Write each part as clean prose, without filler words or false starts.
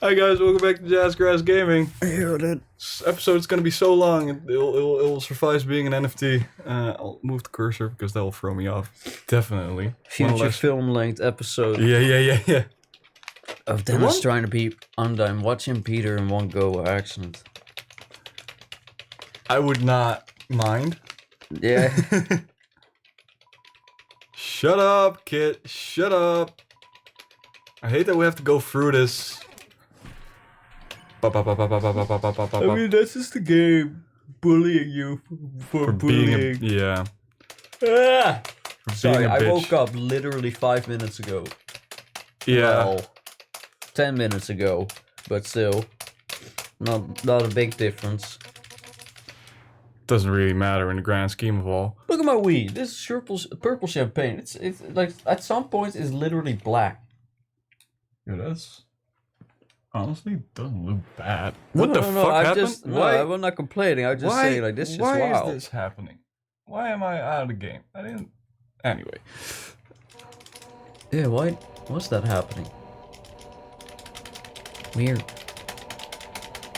Hi guys, welcome back to Jazzgrass Gaming. Yeah, that. This episode's gonna be so long, it'll suffice being an NFT. I'll move the cursor because that'll throw me off. Definitely. Future film-length episode Yeah. of Dennis trying to be Undyne, watching Peter in one go accent. I would not mind. Yeah. Shut up, kid. Shut up. I hate that we have to go through this. I mean, that's just the game bullying you for bullying. Yeah. Ah! Sorry, I bitch. woke up literally 5 minutes ago. Yeah. Well, 10 minutes ago, but still, not a big difference. Doesn't really matter in the grand scheme of all. Look at my Wii. This is purple champagne. It's like at some points it's literally black. Yeah, that's honestly doesn't look bad. No, What the fuck happened? Why? I'm not complaining. I'm just saying like this is why wild. is this happening? Why am I out of the game? I didn't. Anyway. Yeah, why? What's that happening? Weird.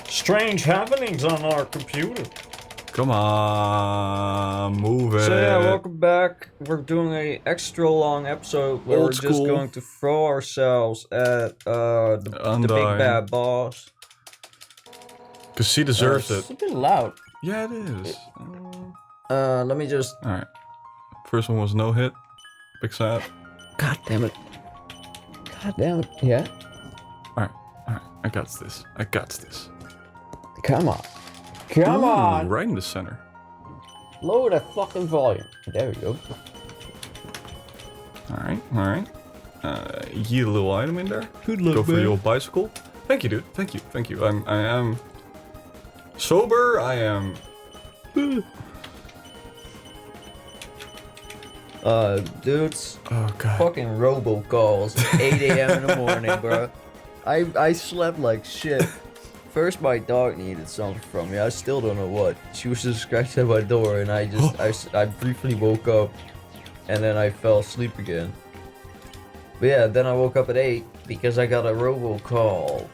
Strange happenings on our computer. Come on, move it. So yeah, welcome back. We're doing a extra long episode where Old we're just school. going to throw ourselves at the big Undyne. bad boss. Cause she deserves It's it. a bit loud. Yeah, it is. Let me just. All right. First one was no hit. Big sad. God damn it. God damn it. Yeah. All right. I got this. Come on. Come Ooh, on. right in the center. Lower the fucking volume. There we go. All right. Yeet a little item in there. Good luck, Go for man. the old bicycle. Thank you, dude. Thank you. I am sober. I am. Dudes. Oh god. Fucking robocalls at 8 a.m. in the morning, bro. I slept like shit. First, my dog needed something from me. I still don't know what. She was just scratching at my door, and I briefly woke up, and then I fell asleep again. But yeah, then I woke up at 8 because I got a robocall.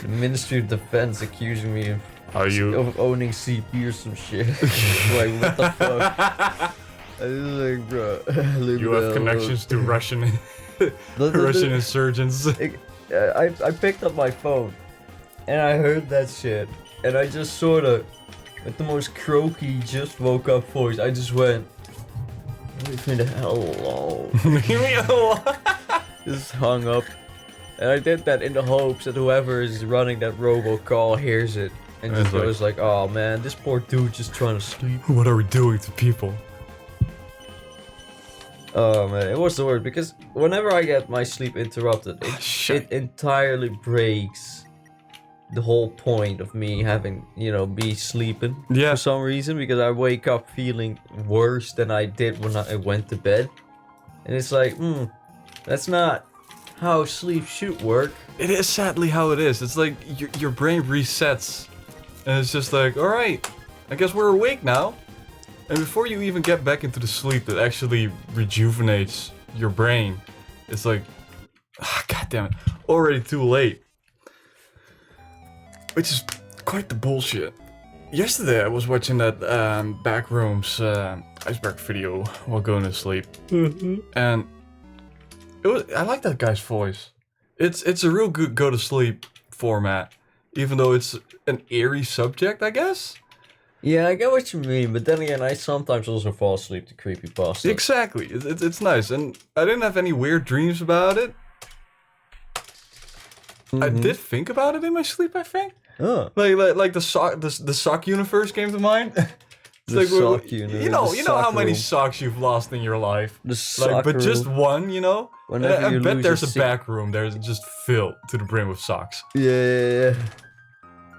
The Ministry of Defense accusing me of owning CP or some shit. Like, what the fuck? I was like, bro, You have connections to Russian insurgents. I picked up my phone and I heard that shit, and I just sort of, with the most croaky, just woke up voice, I just went, leave me the hell alone. Leave me alone. Just hung up, and I did that in the hopes that whoever is running that robocall hears it and just goes like, oh man, this poor dude just trying to sleep. What are we doing to people? Oh man, it was the worst because whenever I get my sleep interrupted, it entirely breaks the whole point of me having, be sleeping for some reason, because I wake up feeling worse than I did when I went to bed. And it's like, that's not how sleep should work. It is sadly how it is. It's like your brain resets and it's just like, alright, I guess we're awake now. And before you even get back into the sleep that actually rejuvenates your brain, it's like, god damn it, already too late. Which is quite the bullshit. Yesterday I was watching that Backrooms iceberg video while going to sleep. And I like that guy's voice. It's a real good go to sleep format, even though it's an eerie subject, I guess. Yeah, I get what you mean, but then again, I sometimes also fall asleep to creepypasta. Exactly, it's nice, and I didn't have any weird dreams about it. I did think about it in my sleep, I think. Oh. Like the sock universe came to mind. The sock universe. You know how many socks you've lost in your life. The sock but just one, Whenever I you bet lose there's a back room there's just filled to the brim with socks. Yeah.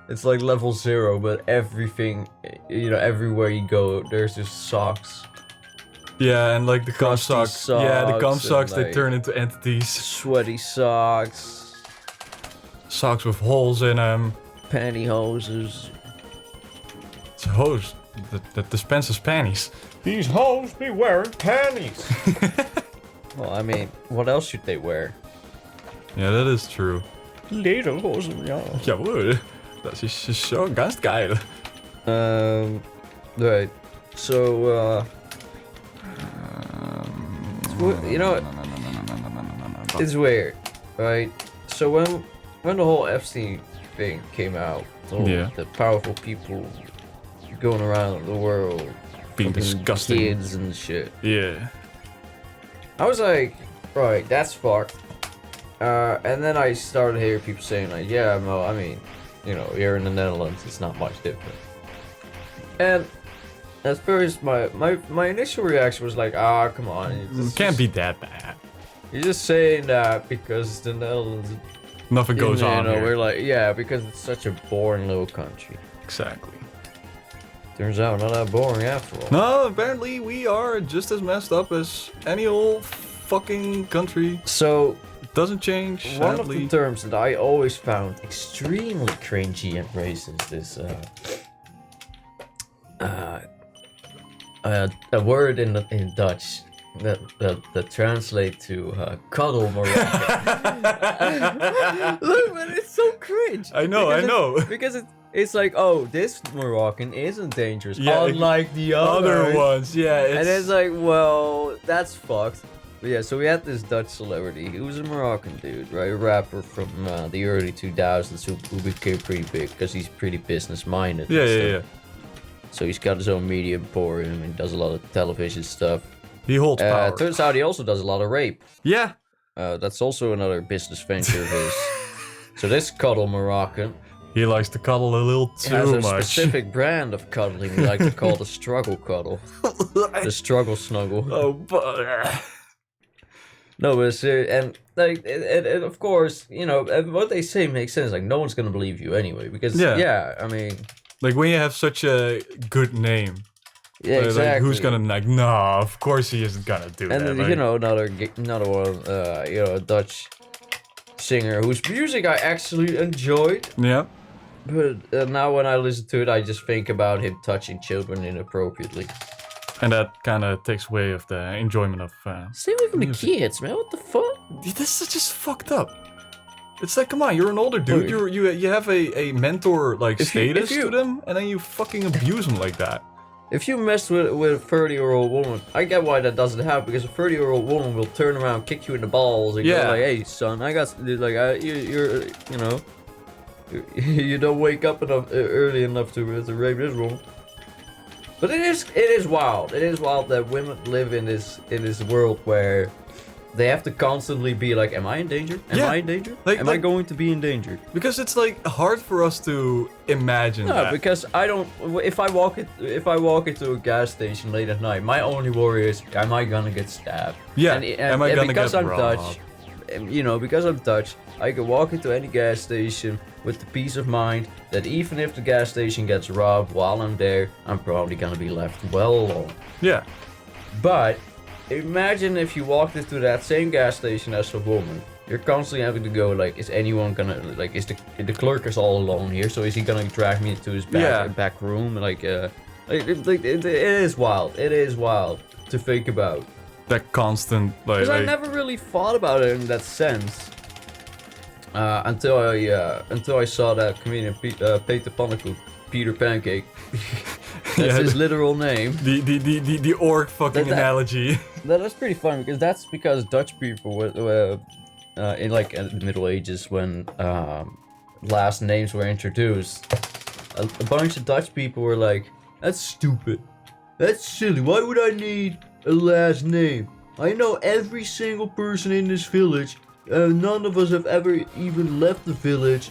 It's like level 0, but everything, everywhere you go, there's just socks. Yeah, and like the gum socks. Yeah, the gum socks, they turn into entities. Sweaty socks. Socks with holes in them. Pantyhoses. It's a hose that dispenses panties. These hoes be wearing panties. Well, I mean, what else should they wear? Yeah, that is true. Lederhosen, ja. Jawohl. Das ist schon ganz geil. Right. So, you know, it's weird, right? So when the whole Epstein thing came out, the powerful people going around the world Being disgusting. kids and shit, Yeah. I was like, right, that's fucked. And then I started hearing people saying like, yeah, no, I mean, you know, here in the Netherlands, it's not much different. And at first, my initial reaction was like, come on, It can't be that bad. You're just saying that because the Netherlands. Nothing goes on You know, here. we're like, yeah, because it's such a boring little country. Exactly. Turns out not that boring after all. No, apparently we are just as messed up as any old fucking country. So, It doesn't change, one sadly. of the terms that I always found extremely cringy and racist is a word in Dutch that translate to cuddle Moroccan. Look, man, it's so cringe. I know. Because it's like, oh, this Moroccan isn't dangerous, Yeah, unlike the Other ones, yeah. And it's like, well, that's fucked. But yeah, so we had this Dutch celebrity. He was a Moroccan dude, right? A rapper from the early 2000s who became pretty big because he's pretty business-minded. and yeah. stuff. So he's got his own media emporium and does a lot of television stuff. He holds power. Turns out he also does a lot of rape. Yeah. That's also another business venture of his. So this cuddle Moroccan He likes to cuddle a little too has a much. specific brand of cuddling we like to call the struggle cuddle. The struggle snuggle. Oh, but... No, but and like, and of course, you know, what they say makes sense. Like, no one's gonna believe you anyway, because I mean, Like, when you have such a good name, yeah, exactly. like, who's gonna, like, nah, of course he isn't gonna do And that. then, like, you know, another one, you know, a Dutch singer whose music I actually enjoyed, Yeah. but now when I listen to it, I just think about him touching children inappropriately. And that kind of takes away of the enjoyment of... Stay away from the music. kids, man. What the fuck? This is just fucked up. It's like, come on, you're an older dude. You have a mentor like If status you- to them, and then you fucking abuse them like that. If you mess with a 30-year-old woman, I get why that doesn't happen, because a 30-year-old woman will turn around, kick you in the balls, and go like, "Hey, son, I got like, you're you know, you don't wake up enough early enough to rape this woman." But it is wild. It is wild that women live in this world where they have to constantly be like, "Am I in danger? Am I in danger? Am I going to be in danger?" Because it's like hard for us to imagine No, that. because I don't. If I walk into a gas station late at night, my only worry is, am I gonna get stabbed? Yeah, am I gonna because get I'm robbed? Dutch, you know, because I'm Dutch, I can walk into any gas station with the peace of mind that even if the gas station gets robbed while I'm there, I'm probably gonna be left well alone. Yeah. But imagine if you walked into that same gas station as a woman. You're constantly having to go like, is anyone gonna, like, is the clerk is all alone here, so is he gonna drag me into his back room? Like, it is wild. It is wild to think about. That constant, like... Because I never really thought about it in that sense. Until I saw that comedian Peter Pannenkoek, Peter Pancake. That's his literal name. The orc fucking analogy. That's pretty fun, because Dutch people were in like the Middle Ages, when last names were introduced, a bunch of Dutch people were like, "That's stupid. That's silly. Why would I need a last name? I know every single person in this village. None of us have ever even left the village.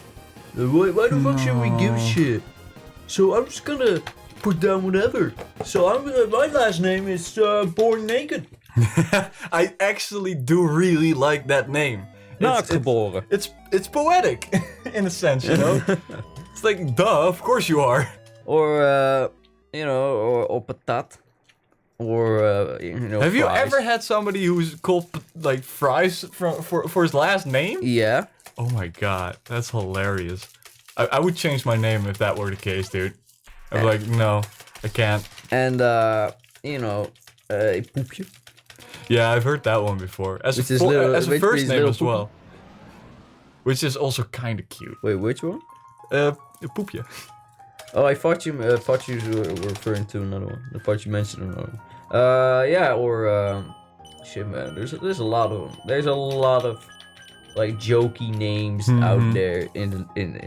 Why the fuck should we give shit? So I'm just gonna put down whatever. So my last name is Born Naked." I actually do really like that name. Naaktgeboren. It's poetic, in a sense, you know? It's like, duh, of course you are. Or, you know, or patat. Or, you know, Have you fries. ever had somebody who's called, like, fries for his last name? Yeah. Oh my god, that's hilarious. I would change my name if that were the case, dude. I'd be like, no, I can't. And, you know, poepje. Yeah, I've heard that one before. As Which a is little- as a which first means name little as well. which is also kind of cute. Wait, which one? Poepje. Oh, I thought you were referring to another one. I thought you mentioned another one. Yeah, or shit, man. There's a lot of them. There's a lot of like jokey names out there in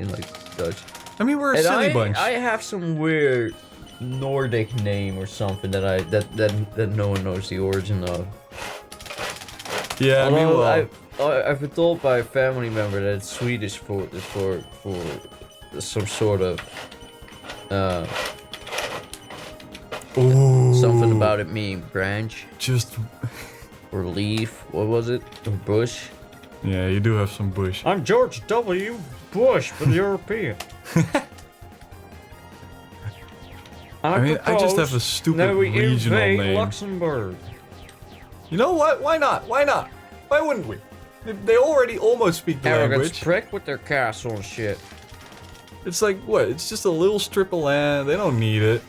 like Dutch. I mean, we're a silly bunch. I have some weird Nordic name or something that no one knows the origin of. Yeah, I mean, well, I've been told by a family member that it's Swedish for some sort of something about it meaning branch. Just or leaf. What was it? Or bush. Yeah, you do have some bush. I'm George W. Bush for the European. I mean, I just have a stupid regional name. Luxembourg. You know what? Why not? Why not? Why wouldn't we? They already almost speak the language. prick with their castle and shit. It's like, what? It's just a little strip of land. They don't need it.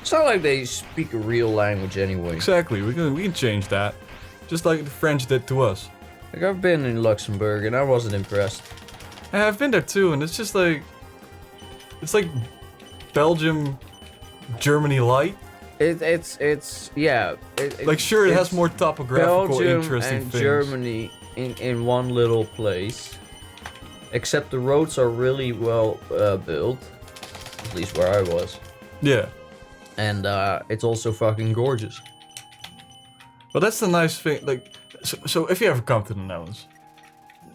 It's not like they speak a real language anyway. Exactly. We can change that. Just like the French did to us. Like, I've been in Luxembourg and I wasn't impressed. Yeah, I've been there too, and it's just like... It's like Belgium, Germany light. Yeah. Like, sure, it has more topographical, Belgium interesting and things. Germany in one little place. Except the roads are really well built. At least where I was. Yeah. And it's also fucking gorgeous. But that's the nice thing, like... So if you ever come to the Netherlands,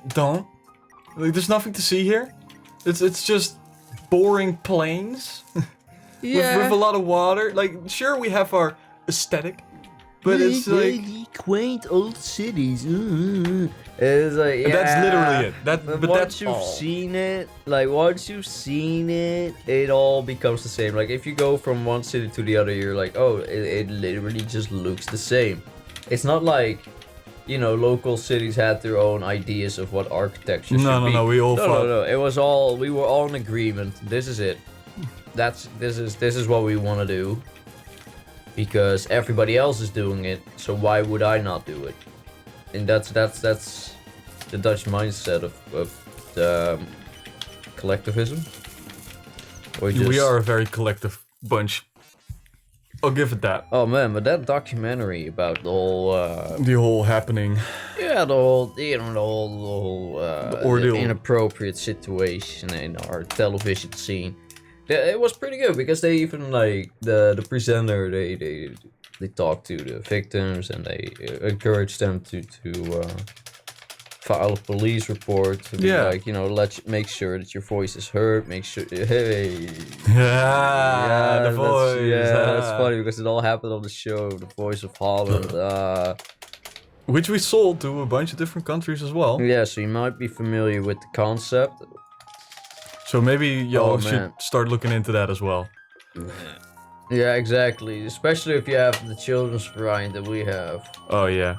don't. Like, there's nothing to see here. It's just boring plains. Yeah. with a lot of water. Like, sure, we have our aesthetic, but it's like quaint old cities. It's like, yeah. That's literally it. But once that's you've all. seen it, it all becomes the same. Like, if you go from one city to the other, you're like, oh, it literally just looks the same. It's not like, you know, local cities had their own ideas of what architecture should be. No, we all fought. No. It was we were all in agreement. This is it. This is what we want to do. Because everybody else is doing it, so why would I not do it? And that's the Dutch mindset of collectivism. Or just... We are a very collective bunch. I'll give it that. Oh man, but that documentary about the whole happening. Yeah, the whole ordeal. Inappropriate situation in our television scene. It was pretty good because they even like the presenter they talked to the victims and they encouraged them to file a police report to be like, you know, make sure that your voice is heard, make sure the voice. That's funny because it all happened on the show, The Voice of Holland. Which we sold to a bunch of different countries as well. Yeah, so you might be familiar with the concept. So maybe y'all should start looking into that as well. Yeah, exactly. Especially if you have the children's variant that we have. Oh yeah.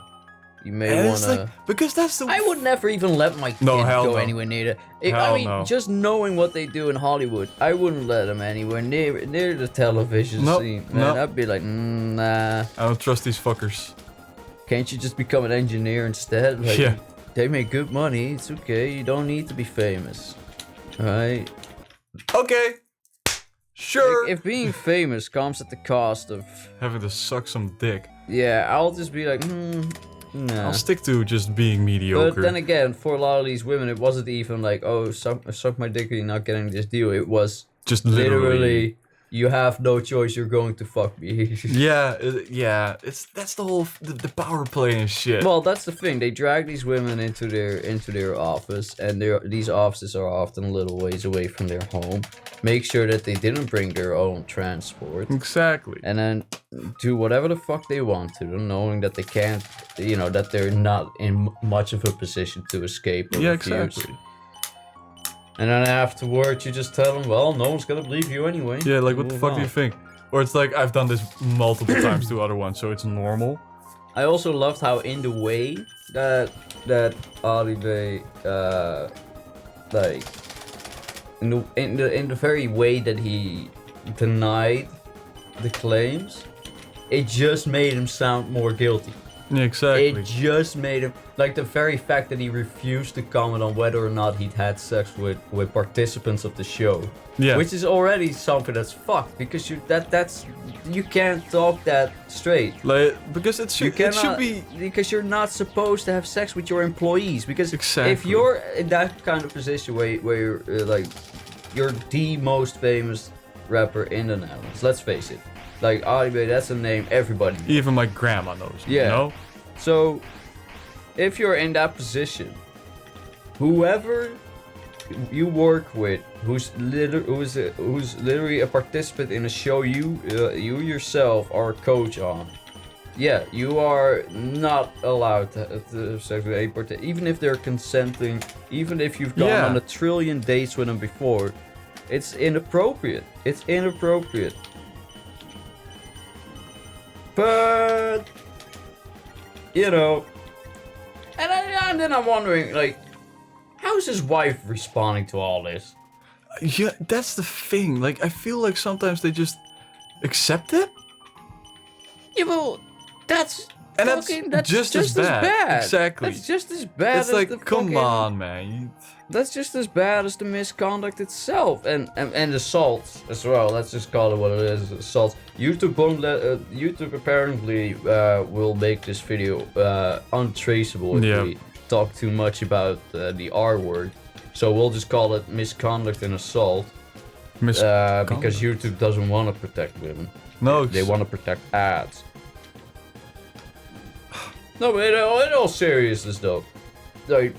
You may wanna... Like, because that's the... I would never even let my kid go anywhere near that. I mean, just knowing what they do in Hollywood, I wouldn't let them anywhere near the television scene. Man, I'd be like, nah. I don't trust these fuckers. Can't you just become an engineer instead? Like, yeah. They make good money. It's okay. You don't need to be famous. Alright? Okay. Sure. Like, if being famous comes at the cost of... having to suck some dick. Yeah, I'll just be like, nah. I'll stick to just being mediocre. But then again, for a lot of these women, it wasn't even like, oh, suck my dick, you're not getting this deal. It was just literally you have no choice, you're going to fuck me. yeah. That's the whole the power play and shit. Well, that's the thing. They drag these women into their office, and these offices are often a little ways away from their home. Make sure that they didn't bring their own transport. Exactly. And then do whatever the fuck they want to them, knowing that they can't, you know, that they're not in much of a position to escape or refuse. Exactly. And then afterwards, you just tell them, well, no one's gonna believe you anyway. Yeah, like, what the fuck do you think? Or it's like, I've done this multiple times to other ones, so it's normal. I also loved how in the way that Oliver, like, in the very way that he denied the claims, it just made him sound more guilty. Yeah, exactly. It just made him, like, the very fact that he refused to comment on whether or not he'd had sex with participants of the show. Yeah. Which is already something that's fucked, because you can't talk that straight. Like, because it should be... Because you're not supposed to have sex with your employees. Because Exactly. if you're in that kind of position where you're like, you're the most famous rapper in the Netherlands, let's face it. Like, Alibi, that's a name everybody knows. Even my grandma knows, Yeah. you know? So, if you're in that position, whoever you work with, who's literally a participant in a show you yourself are a coach on, yeah, you are not allowed to have sex with a participant, even if they're consenting, even if you've gone on 1 trillion dates with them before. It's inappropriate. It's inappropriate. But, you know, and then I'm wondering, like, how's his wife responding to all this? Yeah, that's the thing. Like, I feel like sometimes they just accept it. Yeah, well, that's just as bad. Exactly. That's just as bad. It's like, come on, man. That's just as bad as the misconduct itself, and assaults as well. Let's just call it what it is: assaults. YouTube apparently will make this video untraceable if we talk too much about the R word. So we'll just call it misconduct and assault. Because YouTube doesn't want to protect women. No, they want to protect ads. No, but in all seriousness though, like,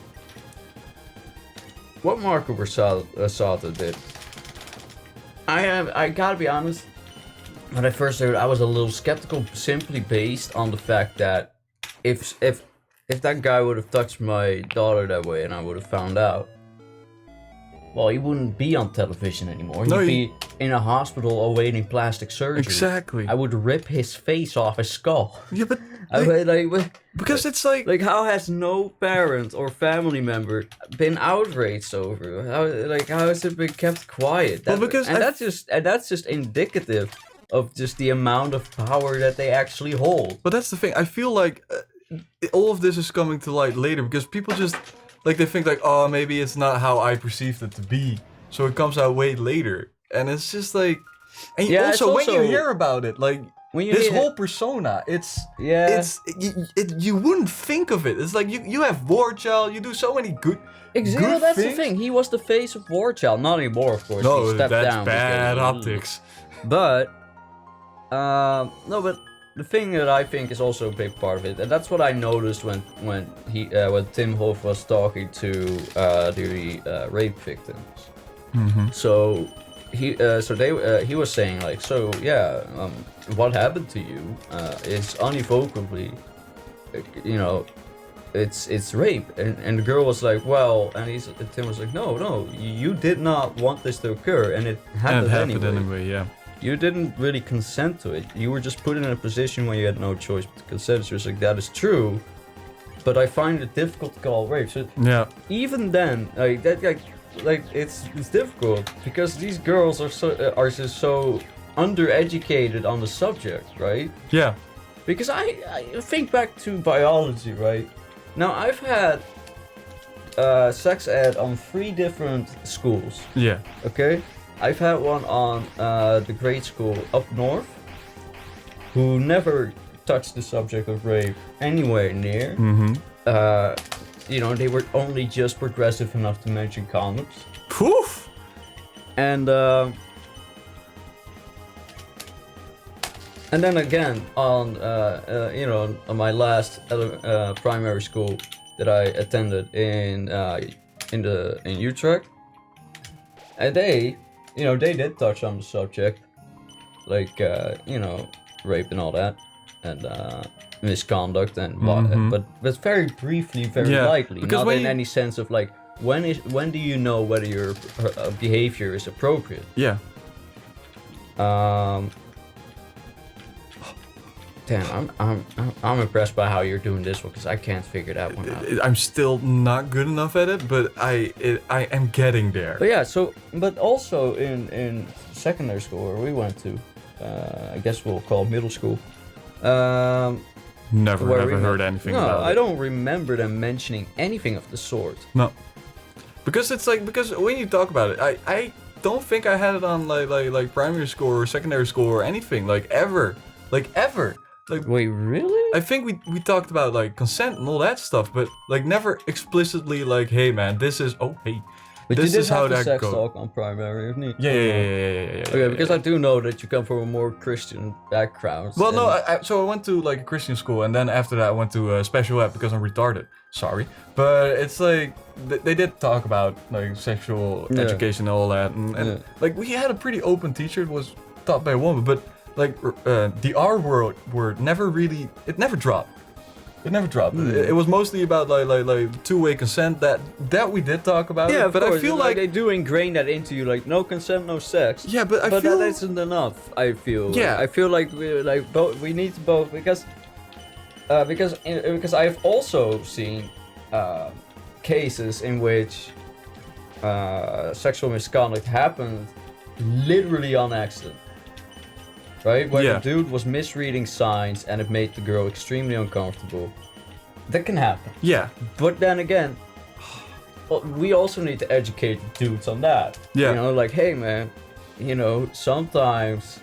what Marco Borsato did, I gotta be honest, when I first heard it, I was a little skeptical, simply based on the fact that if that guy would have touched my daughter that way and I would have found out, well, he wouldn't be on television anymore. He'd be in a hospital awaiting plastic surgery. Exactly. I would rip his face off his skull. Yeah, but because it's like how has no parent or family member been outraged over? How has it been kept quiet? That's just indicative of just the amount of power that they actually hold. But that's the thing. I feel like all of this is coming to light later because people just like they think like, oh, maybe it's not how I perceived it to be, so it comes out way later, and it's just like, and also when you hear about it, like. When you this whole persona, you wouldn't think of it. It's like you have War Child, you do so many good exactly. Good that's things. The thing. He was the face of War Child, not anymore, of course. No, he stepped that's down bad optics. But no, but the thing that I think is also a big part of it, and that's what I noticed when Tim Hof was talking to the rape victims. Mm-hmm. So. He was saying like, so yeah, what happened to you is unequivocally, you know, it's rape, and the girl was like, well, and Tim was like, no, you did not want this to occur, and it happened anyway. Yeah. You didn't really consent to it. You were just put in a position where you had no choice but to consent. She was like, that is true, but I find it difficult to call rape. So yeah. Even then, like it's difficult because these girls are just so undereducated on the subject, right? Yeah. Because I think back to biology, right? Now I've had sex ed on 3 different schools. Yeah. Okay. I've had one on the grade school up north, who never touched the subject of rape anywhere near. Mm-hmm. You know, they were only just progressive enough to mention condoms. Poof! And then again on you know, on my last primary school that I attended in Utrecht, and they did touch on the subject, like you know, rape and all that, and misconduct and but very briefly, very lightly, not in any sense of like when do you know whether your behavior is appropriate. Yeah. Damn, I'm impressed by how you're doing this one because I can't figure that one out. I'm still not good enough at it, but I am getting there. But yeah, but also in secondary school where we went to, I guess we'll call middle school. Never Where ever we heard met. anything No, about I it. don't remember them mentioning anything of the sort. No. Because it's like, because when you talk about it, I don't think I had it on like primary school or secondary school or anything, like ever. Like ever. Like, Wait, really? I think we talked about like consent and all that stuff, but like never explicitly like, hey man, this is, oh hey, But this you did is how have the that sex goes. talk on primary, isn't it? Yeah. Okay, because I do know that you come from a more Christian background. Well, no, so I went to like a Christian school, and then after that I went to a special ed because I'm retarded. Sorry, but it's like they did talk about like sexual education and all that, and like we had a pretty open teacher. It was taught by a woman, but like the R word never really, it never dropped. It never dropped. It was mostly about like two-way consent that we did talk about. Yeah, it, but of course, I feel like like they do ingrain that into you, like no consent, no sex. yeah, but I But feel that isn't enough. I feel. Yeah. I feel like we like both. We need both because I've also seen cases in which sexual misconduct happened literally on accident. Right? Where the dude was misreading signs and it made the girl extremely uncomfortable. That can happen. yeah. But then again, we also need to educate dudes on that. Yeah. You know, like, hey man, you know, sometimes,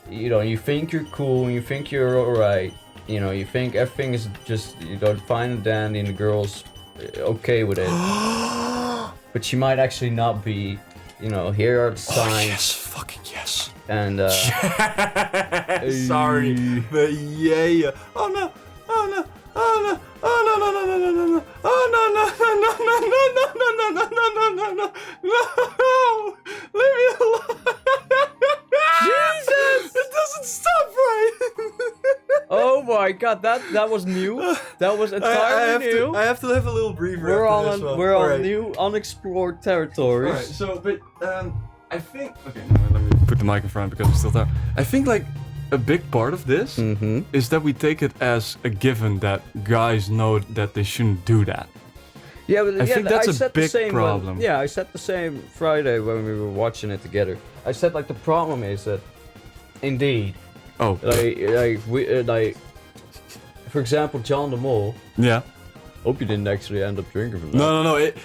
you know, you think you're cool and you think you're alright. You know, you think everything is just, you know, fine and dandy and the girl's okay with it. But she might actually not be. You know, here are the signs. Oh, yes, fucking yes. And Sorry, but yeah. Oh no! Oh no! Oh no! Oh no! No! No! No! No! No! No! Oh no! No! No! No! No! No! No! No! No! No! No! No! No! Leave me alone! Jesus! It doesn't stop right. oh my god, that was new. That was entirely new. I have to have a little breather. We're after on this one. we're on Alright. new unexplored territories. Alright, so but I think okay, let me put the mic in front because I'm still there. I think like a big part of this is that we take it as a given that guys know that they shouldn't do that. Yeah, but I think that's a said the big same problem. I said the same Friday when we were watching it together. I said like the problem is that, indeed, Oh, like for example, John the Mole. yeah. Hope you didn't actually end up drinking from that. No. It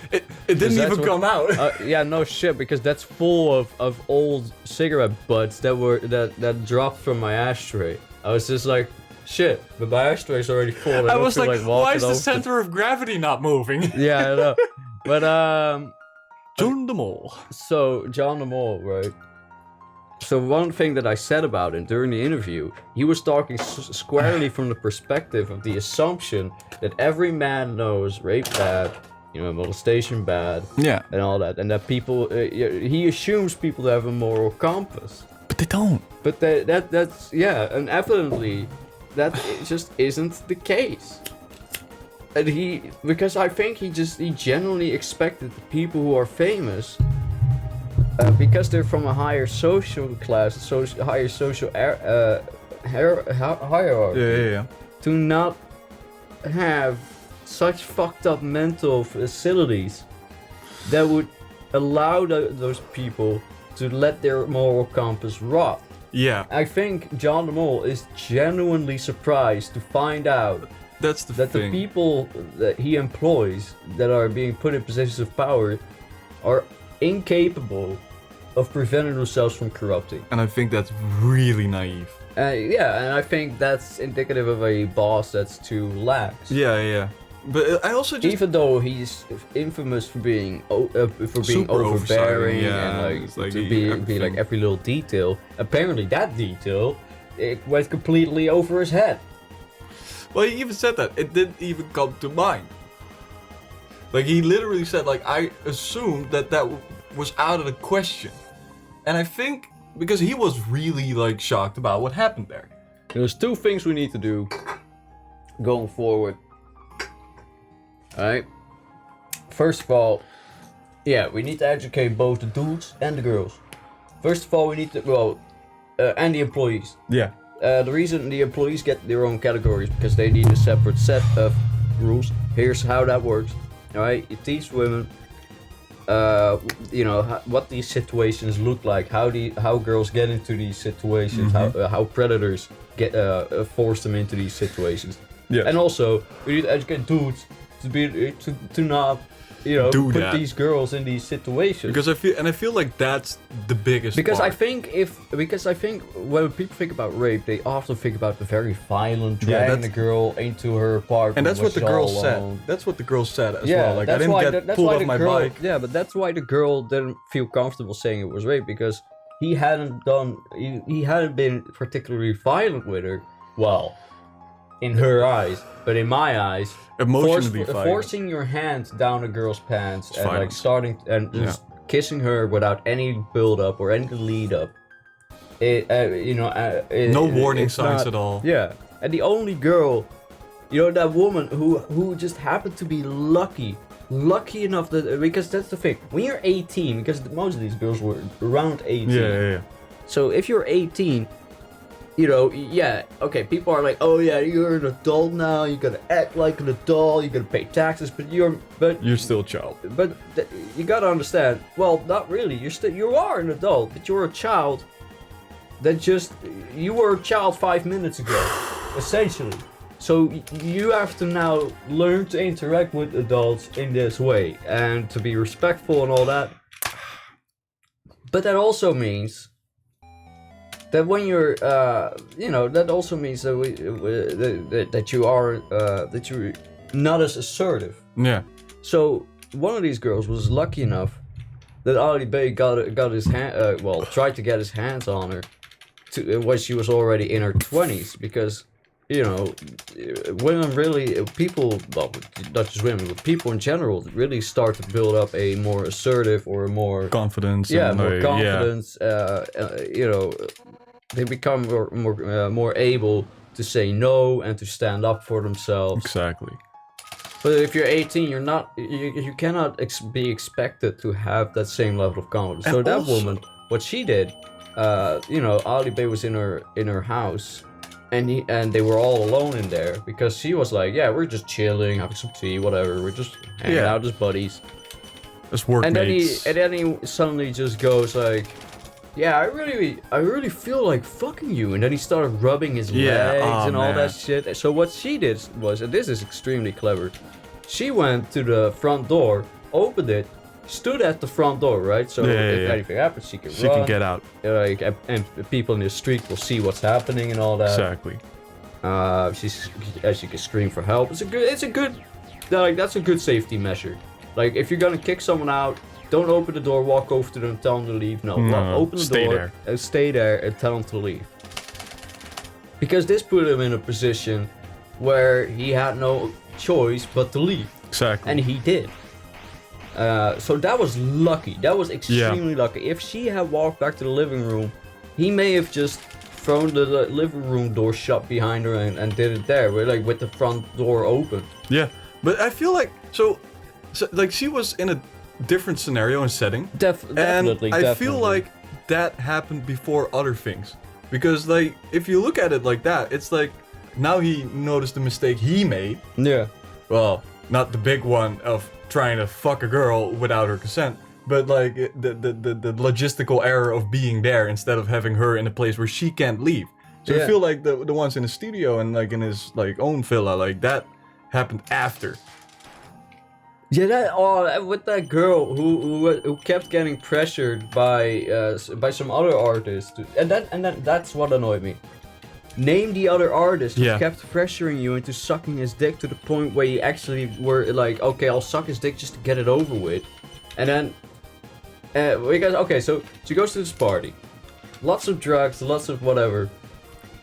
didn't that's even what- come out. Yeah, no shit, because that's full of old cigarette butts that dropped from my ashtray. I was just like, shit, but my ashtray's already full. I was like, why walking is the over to- center of gravity not moving? Yeah, I know. But John the Mole. so John the Mole, right? So one thing that I said about him during the interview, he was talking squarely from the perspective of the assumption that every man knows rape bad, you know, molestation bad, Yeah, and all that, and that people, he assumes people have a moral compass. but they don't. But that's yeah, and evidently, that just isn't the case. And because I think he genuinely expected the people who are famous, because they're from a higher social class, higher social hierarchy, Yeah. to not have such fucked up mental facilities that would allow those people to let their moral compass rot. Yeah, I think John the Mole is genuinely surprised to find out that's the that thing. the people that he employs that are being put in positions of power are incapable of preventing themselves from corrupting. And I think that's really naive. Yeah, and I think that's indicative of a boss that's too lax. Yeah. But I also just Even though he's infamous for being Super overbearing overbearing, yeah, and it's like to be like everything. every little detail. Apparently, that detail it went completely over his head. well, he even said that it didn't even come to mind. Like he literally said, like I assumed that was out of the question, and I think because he was really like shocked about what happened there. There's two things we need to do going forward. Alright? First of all, yeah, we need to educate both the dudes and the girls. First of all, we need to, and the employees. Yeah. The reason the employees get their own categories because they need a separate set of rules. Here's how that works. Alright, you teach women, you know, what these situations look like, how girls get into these situations, how predators get force them into these situations. Yes. And also, we need to educate dudes to be to not, Do put that. these girls in these situations. Because I feel like that's the biggest Because part. I think when people think about rape, they often think about the very violent Yeah, dragging that's- the girl into her apartment. and that's where what the she's girl all said. alone. That's what the girl said as Yeah, well. Like I that's didn't why get that's pulled why off the my girl. bike. Yeah, but that's why the girl didn't feel comfortable saying it was rape because he hadn't been particularly violent with her. Well, in her eyes, but in my eyes, Emotionally violent. forcing your hand down a girl's pants and violent. like starting and just kissing her without any build up or any lead up. No warning it's signs not- at all. Yeah, and the only girl, that woman who just happened to be lucky enough that, because that's the thing, when you're 18, because most of these girls were around 18. Yeah. So if you're 18, okay, people are like, oh yeah, you're an adult now, you gotta act like an adult, you gotta pay taxes, but You're still a child. you gotta understand, well, not really, you are an adult, but you're a child you were a child 5 minutes ago, essentially. So you have to now learn to interact with adults in this way, and to be respectful and all that. But that also means that when you're, that also means that you're not as assertive. Yeah. So one of these girls was lucky enough that Ali Bey got his hand, tried to get his hands on her, when she was already in her 20s, because women really, people, well, not just women, but people in general really start to build up a more assertive or a more Confidence. yeah, and, more confidence. They become more able to say no and to stand up for themselves. Exactly. But if you're 18, you're not. You cannot be expected to have that same level of confidence. And So that also- woman, what she did, Ali Bey was in her house, and they were all alone in there because she was like, yeah, we're just chilling, having some tea, whatever. We're just hanging Yeah. out as buddies. As workmates. And then he suddenly just goes like, yeah, I really feel like fucking you. And then he started rubbing his legs and all man. that shit. So what she did was, and this is extremely clever, she went to the front door, opened it, stood at the front door, right? So if anything happens, she can She run. can get out. Like, and the people in the street will see what's happening and all that. Exactly. She can scream for help. It's a good, like, that's a good safety measure. Like, if you're gonna kick someone out, don't open the door, walk over to them, tell them to leave. No, open the stay door, there. and stay there, and tell them to leave. Because this put him in a position where he had no choice but to leave, Exactly. and he did. So that was lucky. That was extremely lucky. If she had walked back to the living room, he may have just thrown the living room door shut behind her and did it there, with the front door open. Yeah, but I feel like so like she was in a different scenario and setting, Definitely. and I feel like that happened before other things, because like if you look at it like that, it's like now he noticed the mistake he made. Yeah. Well, not the big one of trying to fuck a girl without her consent, but like the logistical error of being there instead of having her in a place where she can't leave. So I Yeah. feel like the ones in the studio and like in his like own villa, like that happened after. Yeah, with that girl who kept getting pressured by some other artists, and that's what annoyed me. Name the other artist who kept pressuring you into sucking his dick to the point where you actually were like, okay, I'll suck his dick just to get it over with, and then so she goes to this party, lots of drugs, lots of whatever,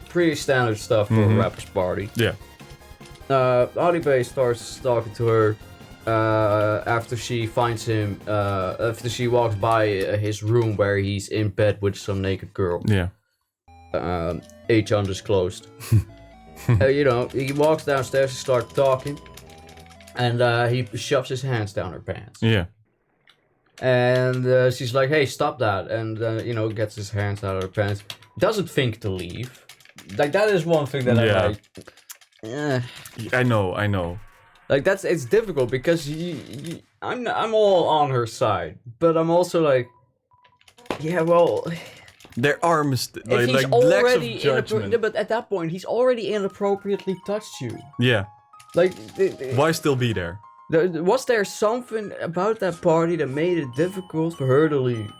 pretty standard stuff for a rapper's party. Yeah. Ali Bey starts talking to her after she finds him, after she walks by his room where he's in bed with some naked girl. Yeah. Age undisclosed. He walks downstairs to start talking, and he shoves his hands down her pants. Yeah. And she's like, hey, stop that. And, gets his hands out of her pants. Doesn't think to leave. Like, that is one thing that I'm like, I know. Like, it's difficult because I'm all on her side, but I'm also like, yeah, well, There are If he's lacks of already judgment. but at that point, he's already inappropriately touched you. Yeah. Like, Why still be there? was there something about that party that made it difficult for her to leave?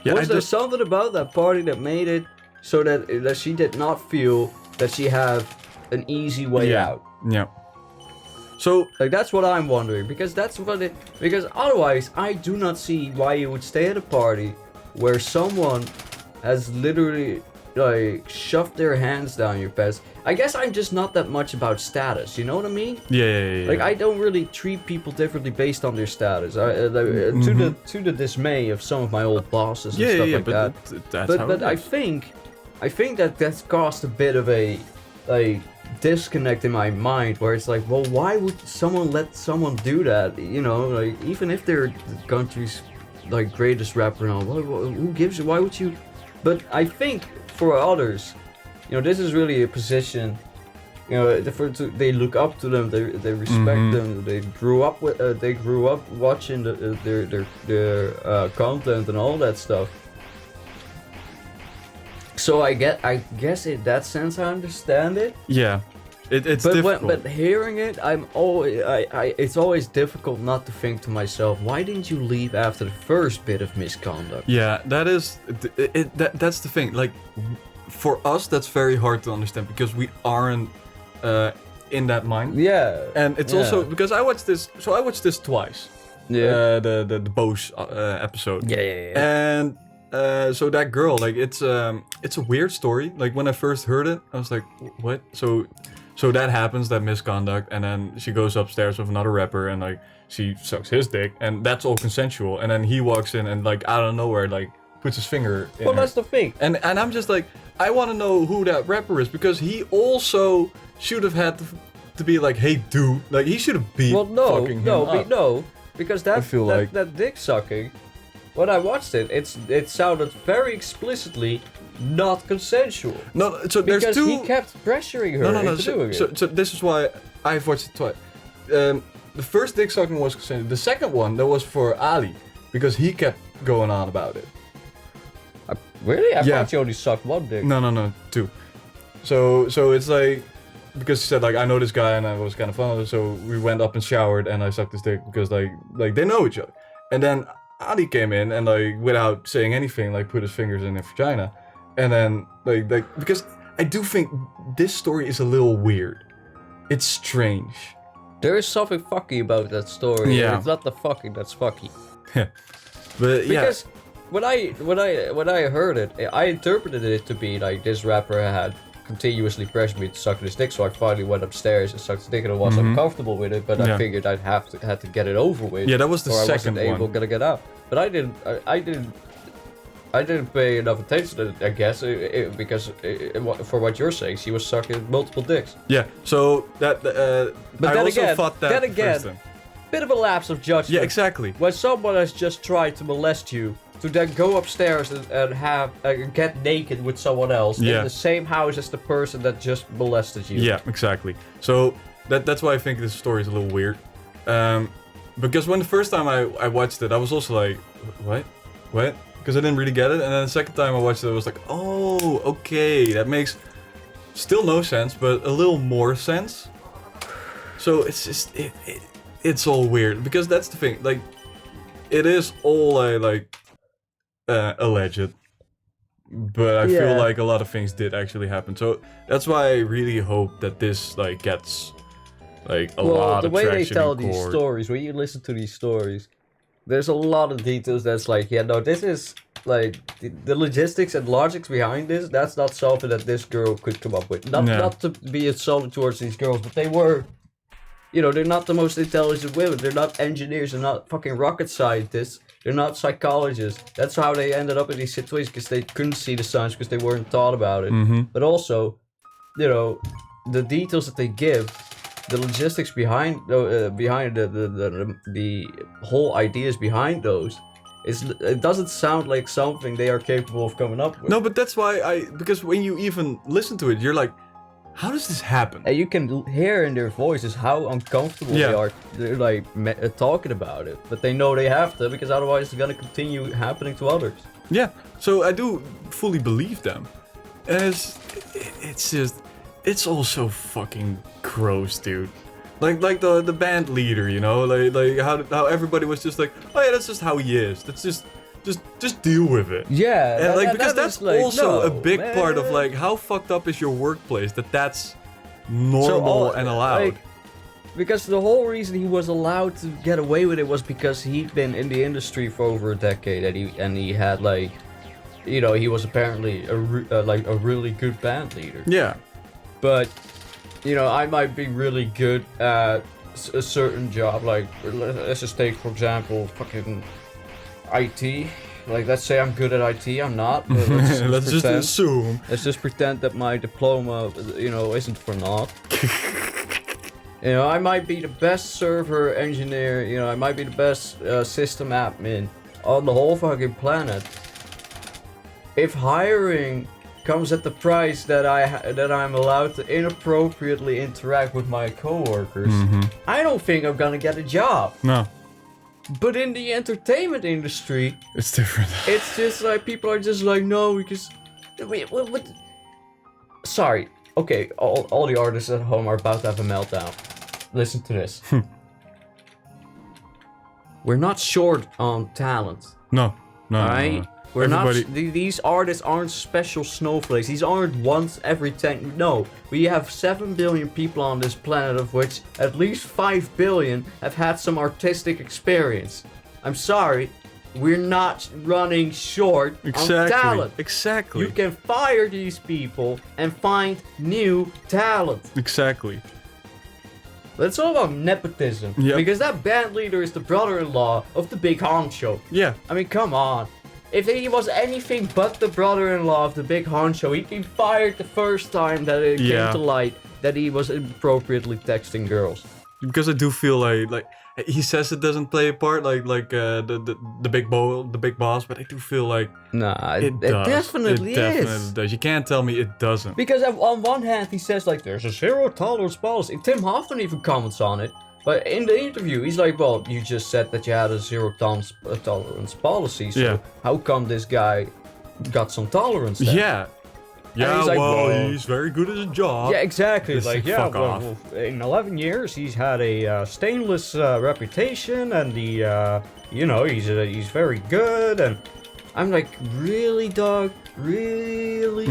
Yeah, Was there something about that party that made it so that she did not feel that she had an easy way out? Yeah. So Like, that's what I'm wondering, because because otherwise I do not see why you would stay at a party where someone has literally like shoved their hands down your pants. I guess I'm just not that much about status, you know what I mean? yeah. Like, I don't really treat people differently based on their status. To the dismay of some of my old bosses and stuff like that. That's how But it I think that's caused a bit of a like disconnect in my mind, where it's like, well, why would someone let someone do that? You know, like, even if they're the country's like greatest rapper and all, who gives you? Why would you? But I think for others, you know, this is really a position. You know, they look up to them, they respect them. They grew up watching their content and all that stuff. So I guess in that sense I understand it. Yeah. It's difficult. But hearing it, it's always difficult not to think to myself, why didn't you leave after the first bit of misconduct? Yeah, that's the thing. Like, for us, that's very hard to understand because we aren't in that mind. Yeah. And it's also because I watched this twice. Yeah. The Bose episode. Yeah. And so that girl, like, it's a weird story. Like, when I first heard it, I was like, what? So that happens, that misconduct, and then she goes upstairs with another rapper and like she sucks his dick, and that's all consensual. And then he walks in and like out of nowhere like puts his finger in Well, her. that's the thing. And I'm just like, I want to know who that rapper is, because he also should have had to be like, hey dude, like he should have beat fucking him up. Because that dick sucking. When I watched it, it sounded very explicitly not consensual. No, so there's because two. he kept pressuring her into doing it. So this is why I've watched it twice. The first dick sucking was consensual. The second one, that was for Ali, because he kept going on about it. Really? I thought you only sucked one dick. No, two. So it's like, because she said like, I know this guy and I was kind of fun of it, so we went up and showered and I sucked his dick because like they know each other. And then Ali came in and like without saying anything, like put his fingers in her vagina. And then like because I do think this story is a little weird. It's strange. There is something fucky about that story. Yeah. It's not the fucking that's fucky. But yeah. Because when I heard it, I interpreted it to be like this rapper had continuously pressured me to suck his dick, so I finally went upstairs and sucked his dick, and I was uncomfortable with it, but I figured I'd had to get it over with. Yeah, that was the second I wasn't able to get out. But I didn't pay enough attention to it, I guess, because for what you're saying, she was sucking multiple dicks. Yeah, so that But I then also again, thought that then the again, first time. bit of a lapse of judgment. Yeah, exactly. When someone has just tried to molest you, to then go upstairs and have get naked with someone else in the same house as the person that just molested you. Yeah, exactly. So that's why I think this story is a little weird. Because when the first time I watched it, I was also like, what? Because I didn't really get it. And then the second time I watched it, I was like, oh, okay, that makes still no sense, but a little more sense. So it's just it's all weird, because that's the thing. Like, it is all alleged, but I feel like a lot of things did actually happen. So that's why I really hope that this like gets like a lot of traction in court. The way they tell these stories, when you listen to these stories, there's a lot of details that's like, yeah, no, this is like the logistics and logics behind this. That's not something that this girl could come up with. Not to be insulting towards these girls, but they were, you know, they're not the most intelligent women. They're not engineers. They're not fucking rocket scientists. They're not psychologists. That's how they ended up in these situations, because they couldn't see the signs, because they weren't taught about it. But also, you know, the details that they give, the logistics behind the whole ideas behind those, it doesn't sound like something they are capable of coming up with. No, but that's why because when you even listen to it, you're like, how does this happen? And you can hear in their voices how uncomfortable Yeah. they are. They're like talking about it, but they know they have to because otherwise it's gonna continue happening to others. Yeah, so I do fully believe them. And it's just, it's all so fucking gross, dude. Like the band leader, you know, like how everybody was just like, oh yeah, that's just how he is. That's just deal with it. Yeah, And like, because that that's is like, also a no, big part of man. like how fucked up is your workplace that's normal and allowed. Like, because the whole reason he was allowed to get away with it was because he'd been in the industry for over a decade, and he had like, you know, he was apparently a really good band leader. Yeah. But, you know, I might be really good at a certain job. Like, let's just take for example, fucking IT. Like, let's say I'm good at IT. I'm not. But Let's just pretend. assume. Let's just pretend that my diploma, you know, isn't for naught. You know, I might be the best server engineer, you know, I might be the best system admin on the whole fucking planet. If hiring comes at the price that I'm allowed to inappropriately interact with my coworkers, I don't think I'm gonna get a job. No, But in the entertainment industry, it's different. it's just like people are just like, no, because what? Sorry. Okay, all the artists at home are about to have a meltdown. Listen to this. We're not short on talent, No. alright? No. We're Everybody- not. These artists aren't special snowflakes. These aren't once every 10. No, we have 7 billion people on this planet, of which at least 5 billion have had some artistic experience. I'm sorry, we're not running short on talent. Exactly. You can fire these people and find new talent. Exactly. But it's all about nepotism. Yep. Because that band leader is the brother-in-law of the big honcho. Yeah. I mean, come on. If he was anything but the brother-in-law of the big honcho, he'd be fired the first time that it Yeah. came to light that he was inappropriately texting girls. Because I do feel like he says it doesn't play a part like the big boss, but I do feel like Nah, it does. definitely It definitely is. does. You can't tell me it doesn't. Because on one hand he says like there's a zero tolerance policy. Tim Hoffman even comments on it. But in the interview he's like, well, you just said that you had a zero tolerance policy, so Yeah. how come this guy got some tolerance then? Yeah. Yeah, he's like, well, "Whoa." he's very good at his job. Yeah, exactly. Just Like, like, yeah, fuck off. well, in 11 years, he's had a stainless reputation, and you know, he's very good. And I'm like, really, dog? Really?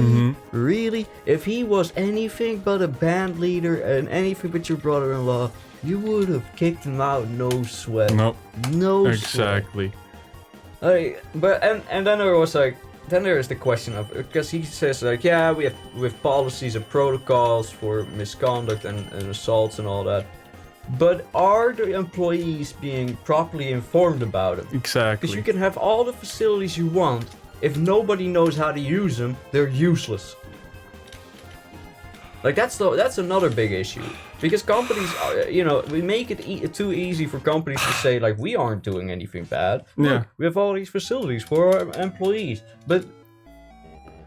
Really? If he was anything but a band leader and anything but your brother-in-law, you would have kicked him out, no sweat. Nope. No sweat. Exactly. Like, but and then there was like, then there is the question of, because he says like, yeah, we have policies and protocols for misconduct and assaults and all that, but are the employees being properly informed about it? Exactly. Because you can have all the facilities you want, if nobody knows how to use them, they're useless. Like that's another big issue, because companies, are, you know, we make it too easy for companies to say like we aren't doing anything bad. Yeah. Look, we have all these facilities for our employees, but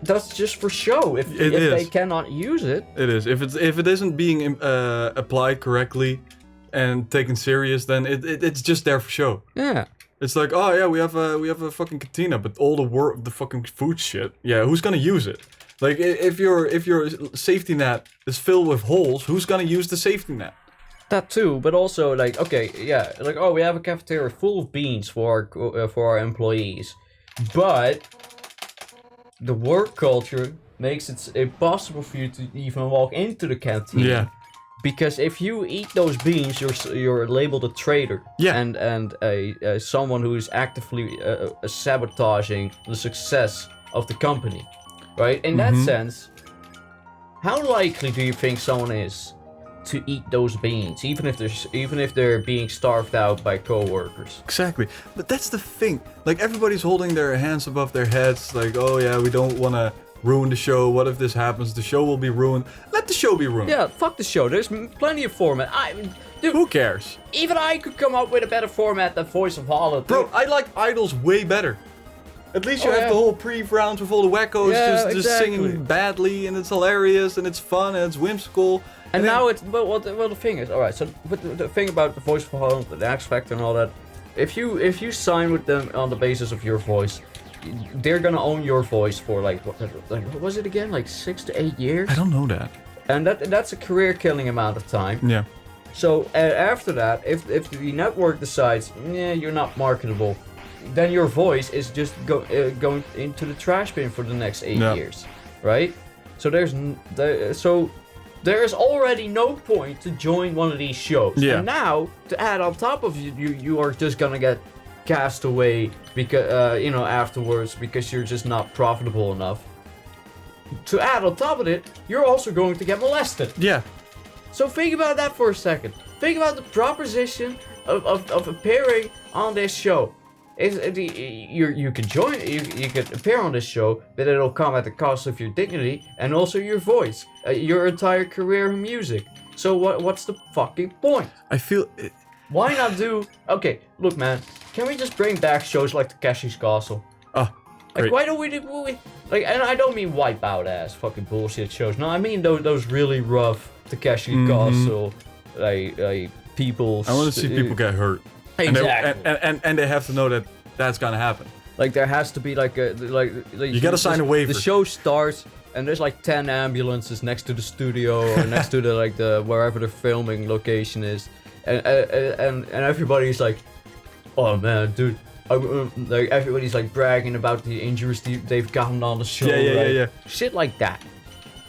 that's just for show. If It is. they cannot use it, It is. If it isn't being applied correctly and taken serious, then it's just there for show. yeah. It's like, oh yeah, we have a fucking cantina, but all the fucking food shit. Yeah, who's gonna use it? Like, if your safety net is filled with holes, who's gonna use the safety net? That too, but also like, okay, yeah, like, oh, we have a cafeteria full of beans for our employees, but the work culture makes it impossible for you to even walk into the canteen. Yeah. Because if you eat those beans, you're labeled a traitor. Yeah. And a someone who is actively sabotaging the success of the company, right? In that sense, how likely do you think someone is to eat those beans, even if they're being starved out by coworkers? Exactly. But that's the thing. Like, everybody's holding their hands above their heads. Like, oh yeah, we don't want to ruin the show. What if this happens? The show will be ruined. Let the show be ruined. Yeah, fuck the show. There's plenty of format. Dude, Who cares? even I could come up with a better format than Voice of Holland. Bro, I like Idols way better. At least you Oh, have yeah. the whole pre-rounds with all the wackos Yeah, just exactly. singing badly, and it's hilarious, and it's fun, and it's whimsical. And then- now it's well the thing is, all right. So but the thing about the voice for home, the X Factor, and all that, if you sign with them on the basis of your voice, they're gonna own your voice for like what was it again? Like 6 to 8 years. I don't know that. And that's a career killing amount of time. Yeah. So after that, if the network decides, yeah, you're not marketable, then your voice is just going into the trash bin for the next 8 Yeah. years, right? So there is already no point to join one of these shows. Yeah. And now to add on top of you are just gonna get cast away because afterwards because you're just not profitable enough. To add on top of it, you're also going to get molested. Yeah. So think about that for a second. Think about the proposition of appearing on this show. You can join, you can appear on this show, but it'll come at the cost of your dignity and also your voice, your entire career in music. So what's the fucking point? I feel. Why not do? Okay, look, man. Can we just bring back shows like Takeshi's Castle? Oh, Like, great. why don't we do like? And I don't mean wipe out ass fucking bullshit shows. No, I mean those really rough Takeshi Castle, like people. I want to see people get hurt. Exactly. And they have to know that that's gonna happen. Like there has to be like You gotta sign a waiver. The show starts and there's like 10 ambulances next to the studio or next to the wherever the filming location is, and everybody's like, oh man, dude. Like everybody's like bragging about the injuries they've gotten on the show, right? Yeah. Shit like that.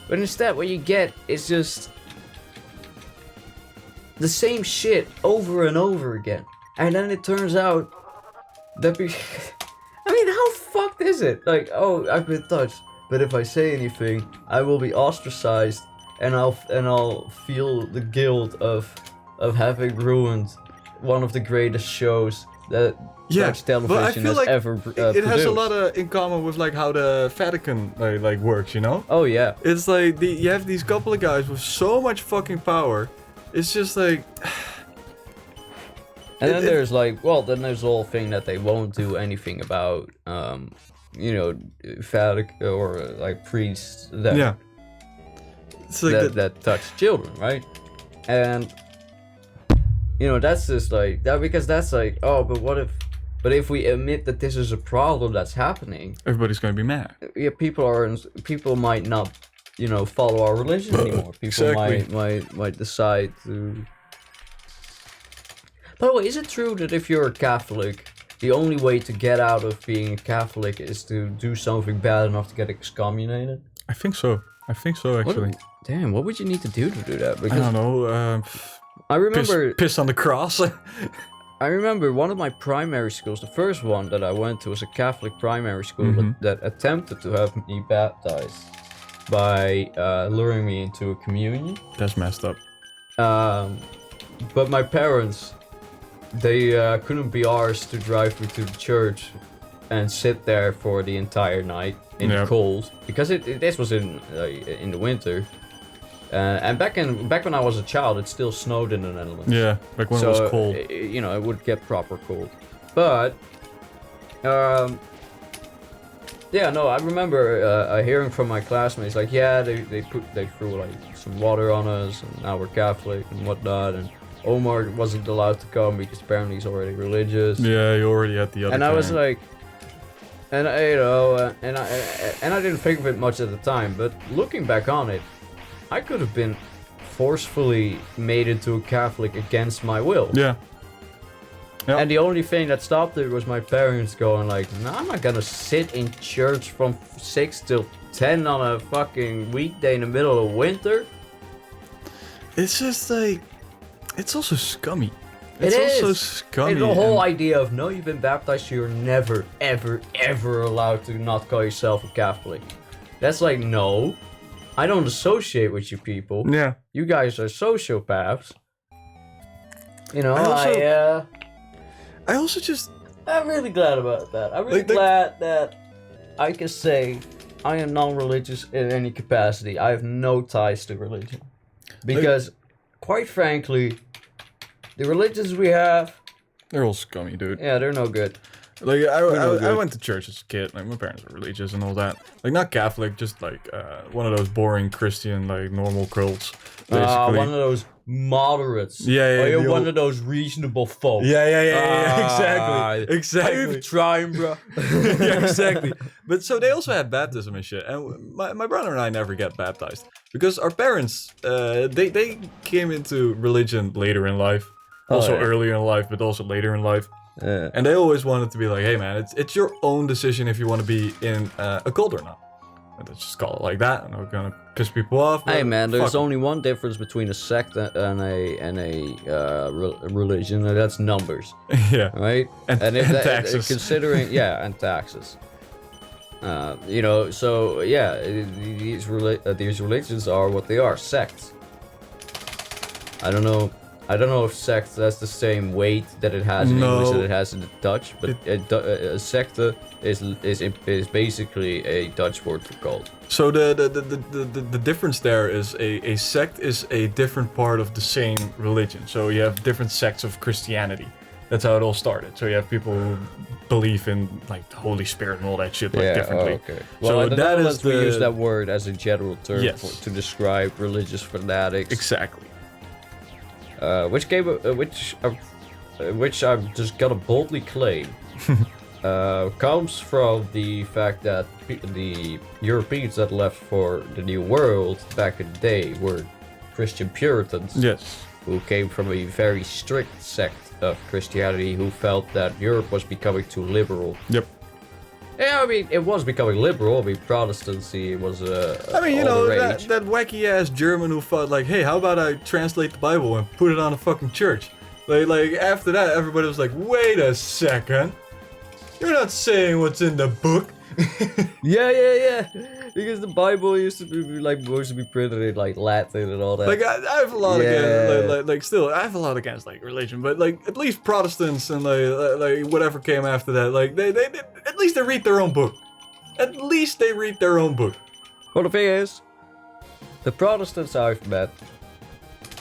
But instead, what you get is just the same shit over and over again. And then it turns out that I mean, how fucked is it? Like, oh, I've been touched, but if I say anything, I will be ostracized, and I'll feel the guilt of having ruined one of the greatest shows that Dutch television has ever it produced. has a lot in common with like how the Vatican like works, you know? Oh yeah. It's like you have these couple of guys with so much fucking power. It's just like. And then there's like, well, then there's the whole thing that they won't do anything about, Vatican or like priests that Yeah. It's like that touch children, right? And that's just like that because that's like, oh, but if we admit that this is a problem that's happening, everybody's gonna be mad. yeah, people might not, follow our religion anymore. People Exactly. might decide to. By the way, is it true that if you're a Catholic, the only way to get out of being a Catholic is to do something bad enough to get excommunicated? I think so. Actually. What would you need to do that? I Because don't know. I remember Piss on the cross. I remember one of my primary schools, the first one that I went to was a Catholic primary school that attempted to have me baptized by luring me into a communion. That's messed up. But my parents, they couldn't be arsed to drive me to the church and sit there for the entire night in the cold, because this was in the winter. And back when I was a child, it still snowed in the Netherlands. Yeah, back when it was cold. It would get proper cold. But, I remember hearing from my classmates, like, yeah, they threw like some water on us, and now we're Catholic and whatnot, and Omar wasn't allowed to come because apparently he's already religious. Yeah, you already had the other. And I was kind. like, and I didn't think of it much at the time, but looking back on it, I could have been forcefully made into a Catholic against my will. Yeah. Yep. And the only thing that stopped it was my parents going like, no, I'm not gonna sit in church from 6 till 10 on a fucking weekday in the middle of winter. It's just like, it's also scummy. It It's is. also scummy. And the whole and- idea of, no, you've been baptized, so you're never, ever, ever allowed to not call yourself a Catholic. That's like, no, I don't associate with you people. Yeah. You guys are sociopaths. I also just. I'm really glad about that. I'm really Like, glad that I can say I am non-religious in any capacity. I have no ties to religion. Because, quite frankly, the religions we have, They're all scummy, dude. yeah, they're no good. Like know, I went to church as a kid. Like my parents were religious and all that. Like not Catholic, just like one of those boring Christian like normal cults. Basically. One of those moderates. Yeah, Or you're the one old- of those reasonable folk. Yeah, exactly. Are you trying, bro? Yeah, exactly. But so they also had baptism and shit, and my brother and I never get baptized because our parents, they came into religion later in life, also yeah. earlier in life, but also later in life, Yeah. and they always wanted to be like, hey man, it's your own decision if you want to be in a cult or not. And let's just call it like that. I'm not gonna piss people off. Hey but man, fuck there's 'em. only one difference between a sect and a religion, and that's numbers, Yeah. right? And taxes. Considering, yeah, and taxes. You know, so yeah, these religions are what they are, sects. I don't know if sect that's the same weight that it has in English that it has in the Dutch, but a secte is basically a Dutch word for cult. So the difference there is a sect is a different part of the same religion. So you have different sects of Christianity. That's how it all started. So you have people who believe in like the Holy Spirit and all that shit like differently. Okay. Well, So I don't that know is that we the- use that word as a general term Yes. to describe religious fanatics. Exactly. Which I'm just gonna boldly claim comes from the fact that the Europeans that left for the New World back in the day were Christian Puritans Yes. who came from a very strict sect of Christianity who felt that Europe was becoming too liberal. Yep. Yeah, I mean, it was becoming liberal. I mean, Protestancy was I mean, you all know, the that, rage. that wacky ass German who thought like, hey, how about I translate the Bible and put it on a fucking church? Like after that, everybody was like, wait a second. You're not saying what's in the book. Yeah. Because the Bible used to be like supposed to be printed in like Latin and all that. Like I have a lot Yeah. against like still I have a lot against like religion, but like at least Protestants and like whatever came after that, like they at least they read their own book. At least they read their own book. Well, the thing is, the Protestants I've met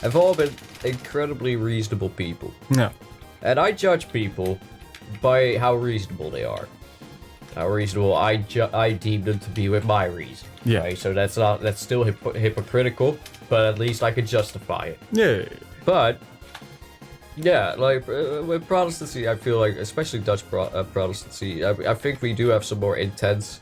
have all been incredibly reasonable people, Yeah. and I judge people by how reasonable they are. How reasonable I deem them to be with my reason. Yeah. Right? So that's still hypocritical, but at least I can justify it. Yeah. But yeah, like with Protestancy, I feel like, especially Dutch Protestancy, I think we do have some more intense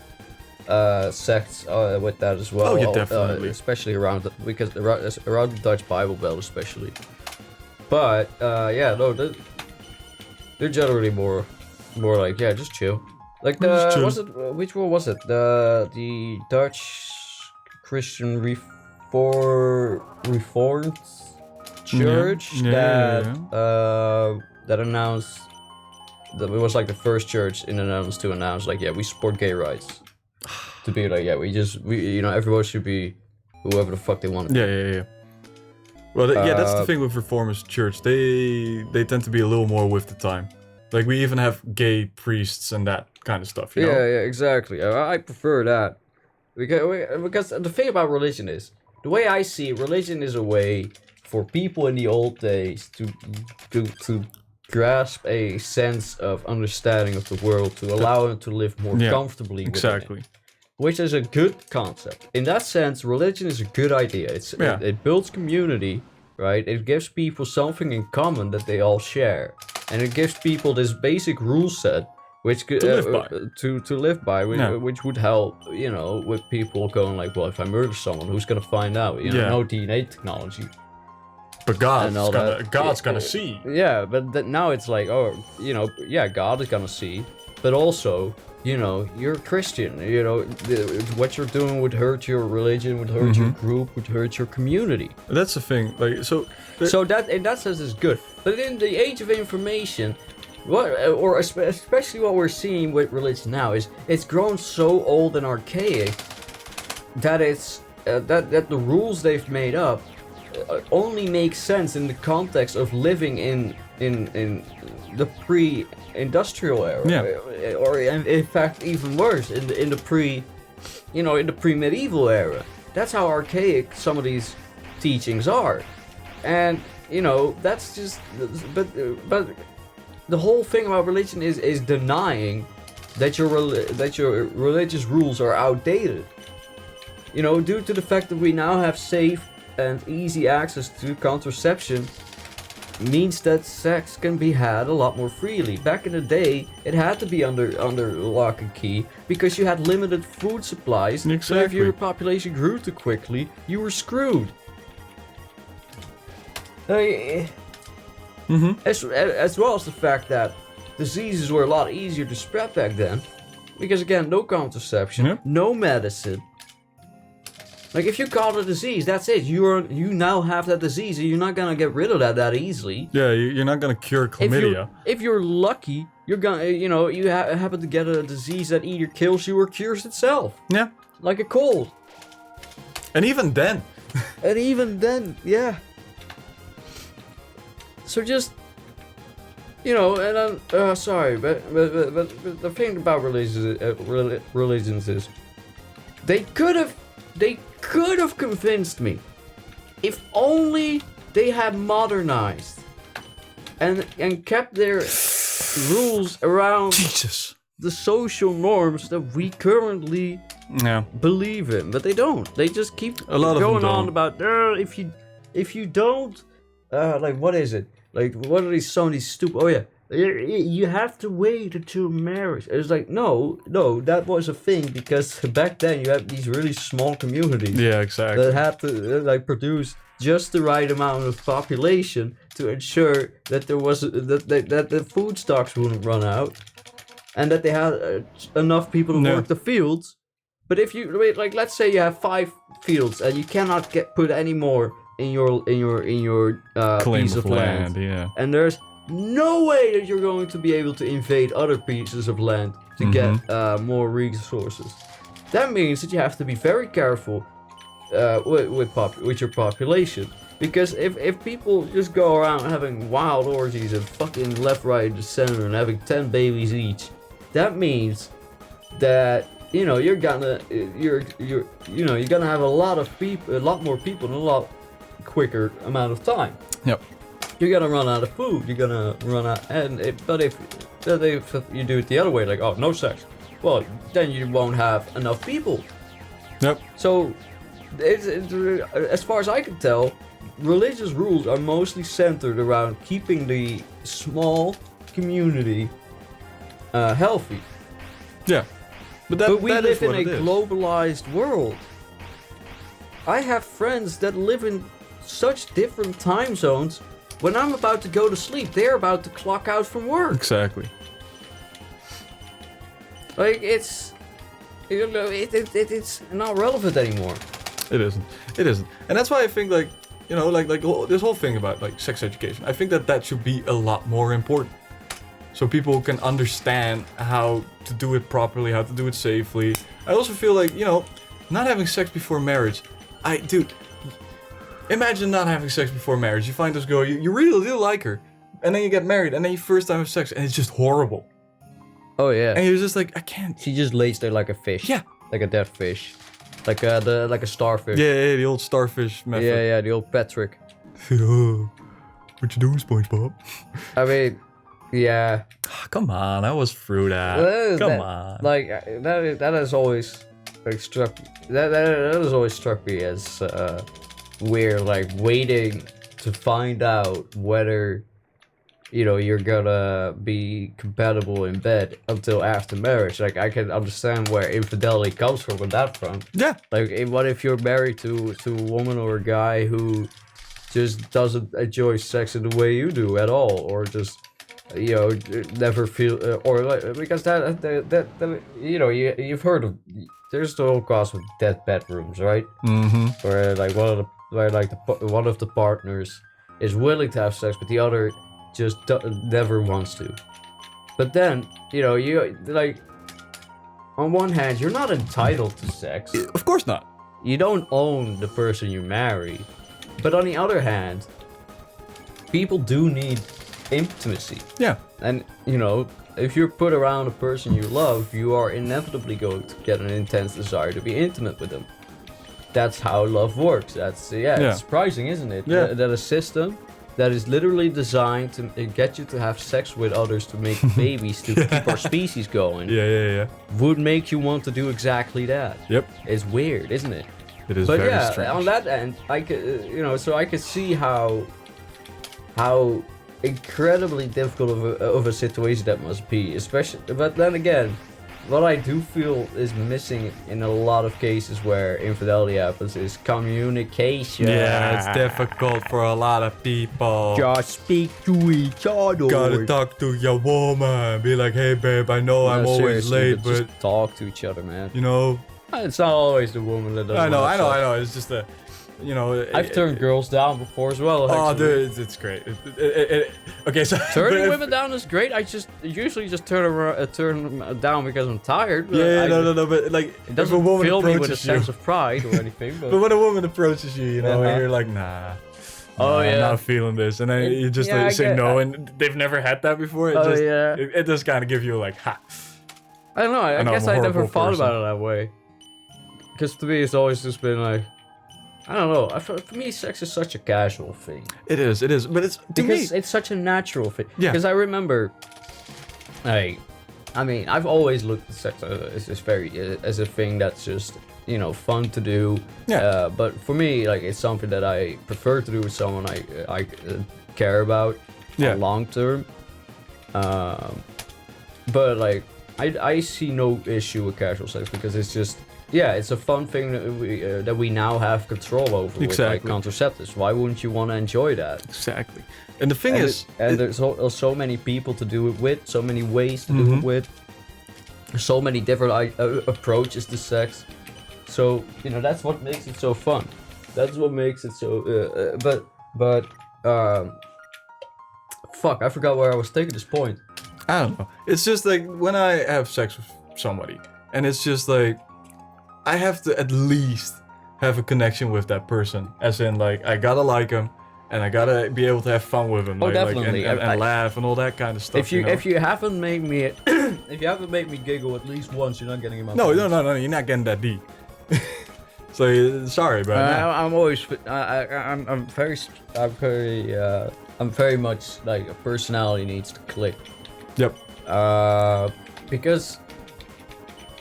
sects with that as well. Oh, yeah, definitely. Especially around around the Dutch Bible Belt, especially. But yeah, no, they're generally more like, yeah, just chill. Like Just chill. was it which one was it? The Dutch Christian Reformed Church Yeah. that announced that it was like the first church in the Netherlands to announce like, yeah, we support gay rights. To be like, yeah, we you know, everyone should be whoever the fuck they want to be. Yeah. Well, yeah, that's the thing with Reformist Church. They tend to be a little more with the time. Like we even have gay priests and that kind of stuff. You know? Yeah, exactly. I prefer that because the thing about religion is, the way I see it, religion is a way for people in the old days to grasp a sense of understanding of the world, to allow them to live more comfortably within it. Exactly. Which is a good concept. In that sense, religion is a good idea. It builds community, right? It gives people something in common that they all share, and it gives people this basic rule set, which could To live by. to live by, which would help, you know, with people going like, well, if I murder someone, who's gonna find out? You know, Yeah. no DNA technology. But And all that. God's gonna see. Yeah, but now it's like, oh, you know, yeah, God is gonna see, but also, you know, you're a Christian. You know, what you're doing would hurt your religion, would hurt your group, would hurt your community. That's the thing. Like so. So that in that sense is good. But in the age of information, especially what we're seeing with religion now is it's grown so old and archaic that it's that the rules they've made up only make sense in the context of living in the pre-industrial era, or in fact even worse, in the pre-medieval era. That's how archaic some of these teachings are, and you know that's just. But the whole thing about religion is denying that your religious rules are outdated. You know, due to the fact that we now have safe and easy access to contraception, means that sex can be had a lot more freely. Back in the day, it had to be under lock and key because you had limited food supplies. Exactly. So if your population grew too quickly, you were screwed. As well as the fact that diseases were a lot easier to spread back then, because again, no contraception, no medicine. Like if you caught a disease, that's it. You now have that disease, and you're not gonna get rid of that easily. Yeah, you're not gonna cure chlamydia. If you're lucky, you're gonna, you happen to get a disease that either kills you or cures itself. Yeah. Like a cold. And even then. Yeah. So just, and then, sorry, but the thing about religions is, they could have convinced me, if only they had modernized and kept their rules around Jesus. the social norms that we currently believe in, but they don't. They just keep going on about if you don't, like what is it? Like what are these so many stupid? Oh yeah. You have to wait until marriage. It's like, no, that was a thing because back then you had these really small communities. Yeah, exactly. That had to produce just the right amount of population to ensure that there was that the food stocks wouldn't run out, and that they had enough people to work the fields. But if you let's say you have 5 fields and you cannot put any more in your piece of land, and there's no way that you're going to be able to invade other pieces of land to get more resources. That means that you have to be very careful with your population, because if people just go around having wild orgies and fucking left, right, and center and having 10 babies each, that means that you're gonna have a lot more people in a lot quicker amount of time. Yep. You're gonna run out of food. You're gonna run out, but if you do it the other way, like no sex, well then you won't have enough people. Yep. So, as far as I can tell, religious rules are mostly centered around keeping the small community healthy. Yeah. But we live in a globalized world. I have friends that live in such different time zones. When I'm about to go to sleep, they're about to clock out from work. Exactly. Like it's not relevant anymore. It isn't. And that's why I think this whole thing about sex education, I think that should be a lot more important. So people can understand how to do it properly, how to do it safely. I also feel like, not having sex before marriage. Imagine not having sex before marriage. You find this girl, you really do like her, and then you get married, and then you first time have sex, and it's just horrible. Oh yeah. And you're just like, I can't. She just lays there like a fish. Yeah. Like a dead fish. Like a starfish. Yeah, the old starfish method. Yeah, the old Patrick. What you doing, SpongeBob? I mean, yeah. Come on, I was through that. Come on. Like that has always struck me as we're waiting to find out whether you're gonna be compatible in bed until after marriage. I can understand where infidelity comes from on that front. Yeah. What if you're married to a woman or a guy who just doesn't enjoy sex in the way you do at all, or just never feel because that you've heard of, there's the whole cause of dead bedrooms, right? Mm-hmm. Where one of the partners is willing to have sex, but the other just never wants to. But then you on one hand, you're not entitled to sex. Of course not. You don't own the person you marry. But on the other hand, people do need intimacy. Yeah. And if you're put around a person you love, you are inevitably going to get an intense desire to be intimate with them. That's how love works. It's surprising, isn't it? Yeah. That a system that is literally designed to get you to have sex with others to make babies to keep our species going Yeah. would make you want to do exactly that. Yep. It's weird, isn't it? It is But very yeah, strange. on that end, I could, so I could see how incredibly difficult of a situation that must be, especially. But then again, what I do feel is missing in a lot of cases where infidelity happens is communication. Yeah, it's difficult for a lot of people. Just speak to each other. Gotta talk to your woman. Be like, hey babe, I know I'm always seriously, late, but just talk to each other, man. you know. It's not always the woman that does. I know. It's just a, I've turned girls down before as well. Oh, actually. dude, it's great. Okay, so Turning women down is great. I usually just turn them down because I'm tired. But Yeah, no, but like, It if a doesn't woman fill me with a approaches you, sense of pride or anything. but when a woman approaches you, Uh-huh. and you're like, nah. Oh, I'm yeah. not feeling this, and then you just Yeah, I say get- no, and they've never had that before. It just kind of gives you like, ha. I don't know. I know, guess I'm a I never horrible thought person. about it that way. Because to me, it's always just been like, I don't know. For me, sex is such a casual thing. It is, but it's to Because me. it's such a natural thing. Yeah. Because I remember, I've always looked at sex as a thing that's just fun to do. Yeah. But for me, like it's something that I prefer to do with someone I care about Yeah. long term. But like I see no issue with casual sex because it's just. Yeah, it's a fun thing that we now have control over with like Exactly. contraceptives. Why wouldn't you want to enjoy that? Exactly. And the thing And, is, there's so many people to do it with, so many ways to do it with, so many different approaches to sex. So that's what makes it so fun. That's what makes it so. Fuck! I forgot where I was taking this point. I don't know. It's just like when I have sex with somebody, and it's just like I have to at least have a connection with that person, as in like I gotta like him, and I gotta be able to have fun with him, Oh, like, definitely. and laugh and all that kind of stuff. If you haven't made me giggle at least once, you're not getting in my no, face. you're not getting that deep. So sorry, but nah. I'm very much like a personality needs to click. Yep. Because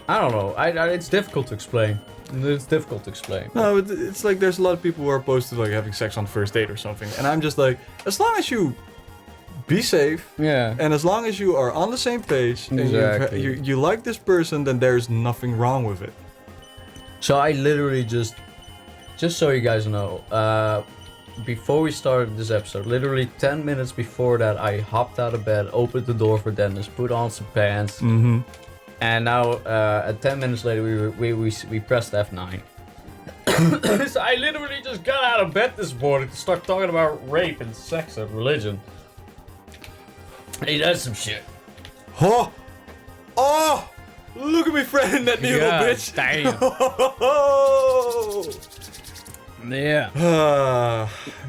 I don't know. It's difficult to explain. It's difficult to explain. No, it's like there's a lot of people who are opposed to like having sex on first date or something, and I'm just like, as long as you be safe, Yeah. and as long as you are on the same page, Exactly. and you like this person, then there's nothing wrong with it. So I literally just so you guys know, before we started this episode, literally 10 minutes before that, I hopped out of bed, opened the door for Dennis, put on some pants, Mm-hmm. and now at 10 minutes later we pressed F9. So I literally just got out of bed this morning to start talking about rape and sex and religion. Hey, that's some shit. Oh! Look at me threading that needle, God bitch! damn. Yeah.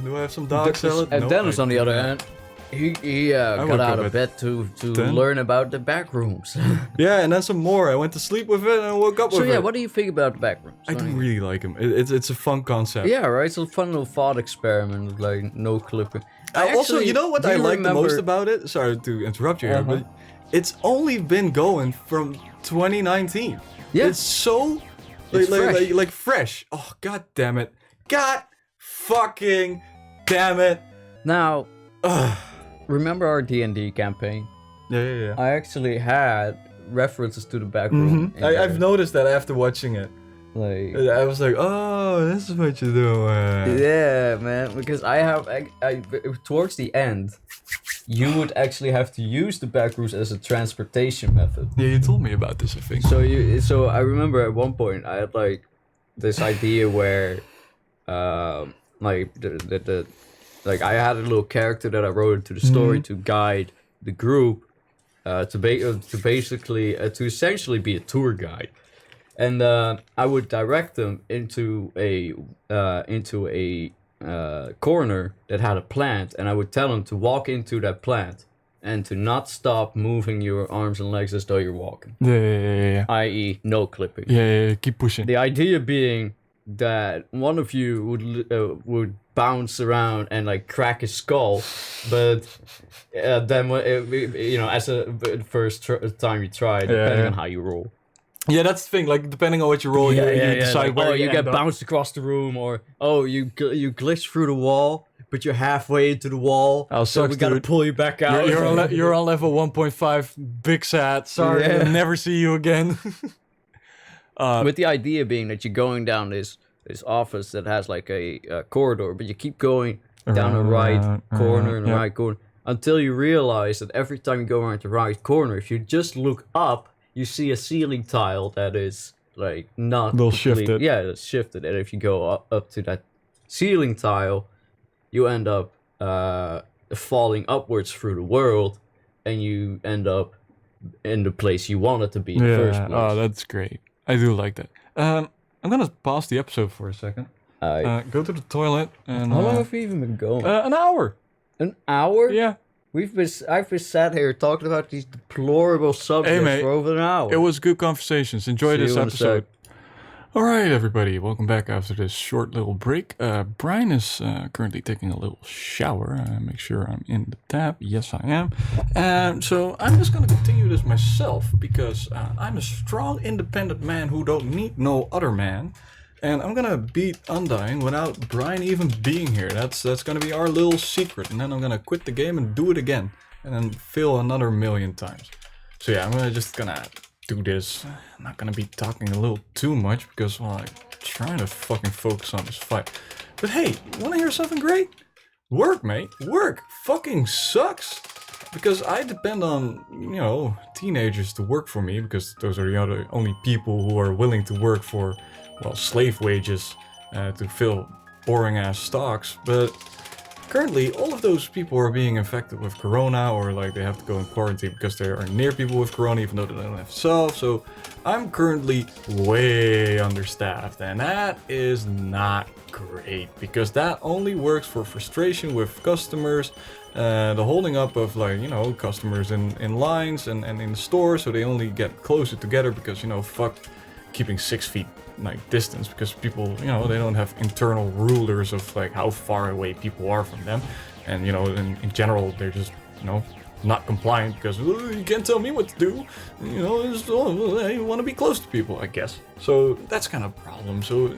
Do I have some dog salad? And No, Dennis, I on the other don't. hand, he got woke out up of at bed to 10. learn about the back rooms. Yeah, and then some more. I went to sleep with it and I woke up So with yeah, it. what do you think about the back rooms? I do really like him. It's a fun concept. Yeah, right. It's a fun little thought experiment, like no clipping. Also, you know what do I you like the most remember- about it? Sorry to interrupt you here, Uh-huh. but it's only been going from 2019. Yeah. It's so It's fresh. like fresh. Oh, god damn it. God fucking damn it. Now, Ugh. remember our D&D campaign? Yeah. I actually had references to the back room. in I've there. noticed that after watching it. Like, I was like, oh, this is what you're doing. yeah, man. Because I towards the end, you would actually have to use the back rooms as a transportation method. Yeah, you told me about this, I think. So I remember at one point I had like this idea where, like like I had a little character that I wrote into the story to guide the group, to essentially be a tour guide, and I would direct them into a corner that had a plant, and I would tell them to walk into that plant and to not stop moving your arms and legs as though you're walking, Yeah. i.e. no clipping. Yeah, keep pushing. The idea being that one of you would bounce around and like crack his skull, but then as the first time you try, depending on how you roll. Yeah, that's the thing. Like, depending on what you roll, you decide like, where you get end up. bounced across the room, or you glitch through the wall, but you're halfway into the wall, Oh, so we sucks, gotta dude. pull you back out. You're on level 1.5. Big sad. Sorry, Yeah. I'll never see you again. With the idea being that you're going down this office that has like a corridor, but you keep going down the right corner and the right corner until you realize that every time you go around the right corner, if you just look up, you see a ceiling tile that is like not Shifted. Yeah, it's shifted, and if you go up to that ceiling tile, you end up falling upwards through the world, and you end up in the place you wanted to be in the first place. Oh, that's great. I do like that. I'm gonna pause the episode for a second. Go to the toilet and. How long have we even been going? An hour. An hour? Yeah. I've been sat here talking about these deplorable subjects mate, for over an hour. It was good conversations. Enjoy this episode. Alright, everybody, welcome back after this short little break. Brian is currently taking a little shower. Make sure I'm in the tap. Yes, I am. So I'm just going to continue this myself because I'm a strong, independent man who don't need no other man. And I'm going to beat Undying without Brian even being here. That's going to be our little secret. And then I'm going to quit the game and do it again. And then fail another million times. So yeah, I'm just going to do this. I'm not gonna be talking a little too much because, well, I'm trying to fucking focus on this fight. But hey, wanna hear something great? Work, mate. Work fucking sucks. Because I depend on, teenagers to work for me because those are the only people who are willing to work for, well, slave wages to fill boring ass stocks. But currently, all of those people are being infected with corona, or like they have to go in quarantine because they are near people with corona, even though they don't have self. So I'm currently way understaffed, and that is not great because that only works for frustration with customers, the holding up of customers in lines and in the store, so they only get closer together because fuck keeping 6 feet distance because people they don't have internal rulers of like how far away people are from them, and in general they're just not compliant because you can't tell me what to do, I want to be close to people, I guess. So that's kind of a problem. So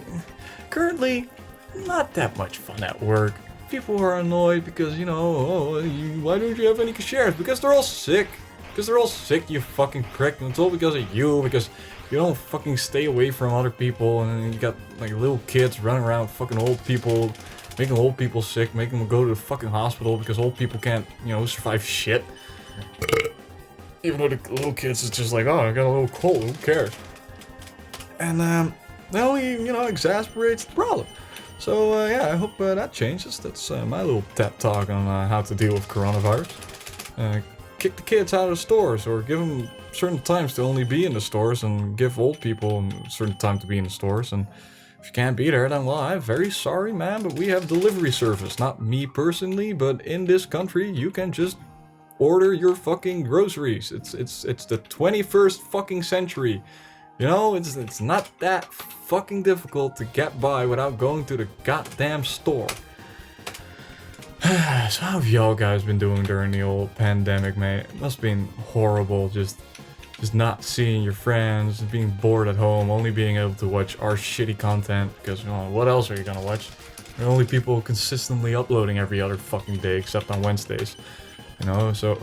currently not that much fun at work. People are annoyed because why don't you have any cashiers? Because they're all sick. You fucking prick. And it's all because of you, because you don't fucking stay away from other people, and you got like little kids running around fucking old people, making old people sick, making them go to the fucking hospital because old people can't, survive shit. Even though the little kids is just like, oh, I got a little cold, who cares? And that only, exasperates the problem. So yeah, I hope that changes. That's my little TED talk on how to deal with coronavirus. Kick the kids out of the stores, or give them certain times to only be in the stores, and give old people a certain time to be in the stores. And if you can't be there, then well, I'm very sorry, man, but we have delivery service. Not me personally, but in this country, you can just order your fucking groceries. It's the 21st fucking century. It's not that fucking difficult to get by without going to the goddamn store. So how have y'all guys been doing during the old pandemic, mate? It must have been horrible, just not seeing your friends, being bored at home, only being able to watch our shitty content, because what else are you gonna watch? The only people consistently uploading every other fucking day except on Wednesdays. So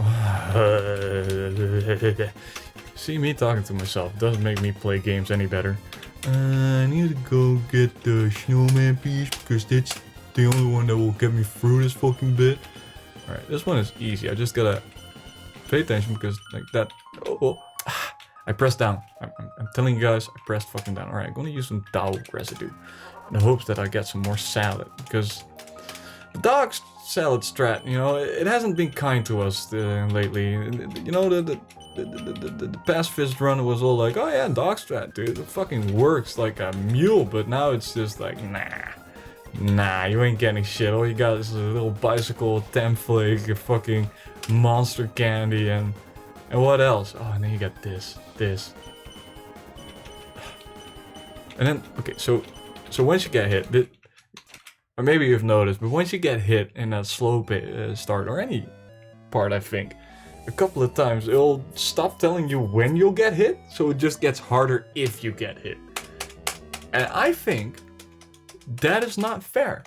see me talking to myself doesn't make me play games any better. I need to go get the snowman piece because that's the only one that will get me through this fucking bit. Alright, this one is easy. I just gotta pay attention because like that. I pressed down. I'm telling you guys, I pressed fucking down. Alright, I'm gonna use some dog residue in the hopes that I get some more salad, because the dog's salad strat, it hasn't been kind to us lately. The past fist run was all like, oh yeah, dog strat, dude, it fucking works like a mule, but now it's just like, nah, you ain't getting shit. All you got is a little bicycle, a template, a fucking monster candy, and what else? Oh, and then you got this. And then, okay, so once you get hit, or maybe you've noticed, but once you get hit in that slow start, or any part, I think, a couple of times, it'll stop telling you when you'll get hit, so it just gets harder if you get hit. And I think that is not fair.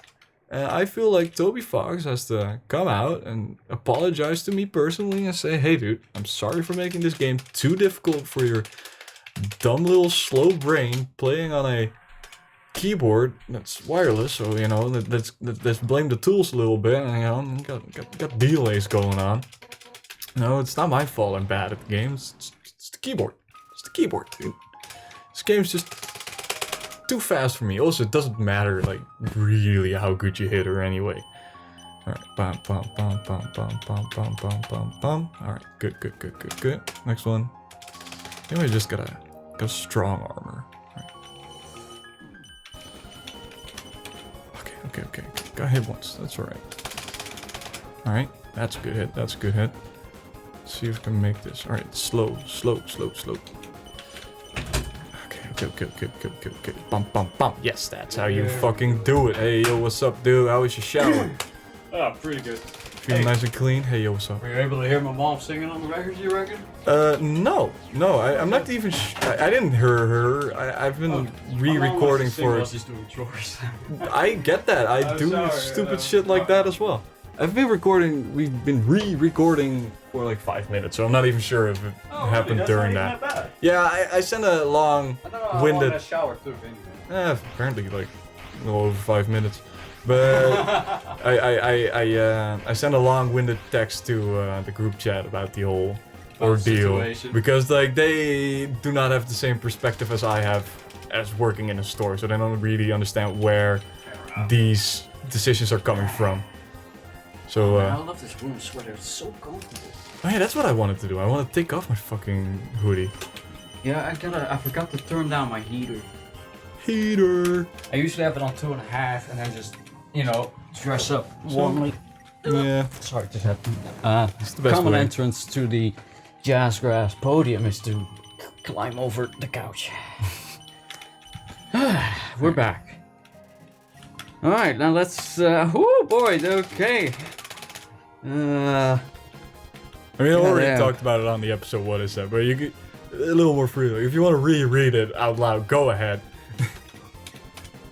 And I feel like Toby Fox has to come out and apologize to me personally and say, hey dude, I'm sorry for making this game too difficult for your dumb little slow brain playing on a keyboard that's wireless, so you know, let's blame the tools a little bit, and you know, got delays going on. No, it's not my fault I'm bad at the game, it's the keyboard. It's the keyboard, dude. This game's just too fast for me. Also, it doesn't matter, like, really how good you hit her anyway. Alright, bum, bum, bum, bum, bum, bum, bum, bum, bum, bum. Alright, good. Next one. Maybe I just got strong armor. Right. Okay. Got hit once, that's alright. Alright, that's a good hit, Let's see if I can make this. Alright, slow. Okay. Bum. Yes, that's how you fucking do it. Hey, yo, what's up, dude? How was your shower? Oh, pretty good. Feeling nice and clean? Hey, yo, what's up? Were you able to hear my mom singing on the record, you reckon? No, I'm not even. I didn't hear her. I've been re-recording for. She's doing chores. I get that. I do stupid shit like that as well. I've been recording. We've been re-recording for like 5 minutes, so I'm not even sure if it happened during that. Bad. Yeah, I sent a long, I don't know how winded. long that shower took anyway. Apparently like a little over 5 minutes. But I sent a long-winded text to the group chat about the whole ordeal because like they do not have the same perspective as I have as working in a store, so they don't really understand where these decisions are coming from. So I love this warm sweater. It's so comfortable. Oh yeah, that's what I wanted to do. I want to take off my fucking hoodie. Yeah, I forgot to turn down my heater. I usually have it on 2.5 and then just, you know, dress up warmly. Yeah. Sorry, just had It's the best common way. entrance to the Jazzgrass podium is to climb over the couch. We're back. Alright, now let's, oh boy, okay. I mean, I already yeah. talked about it on the episode, what is that? But you get a little more freely. If you want to reread it out loud, go ahead.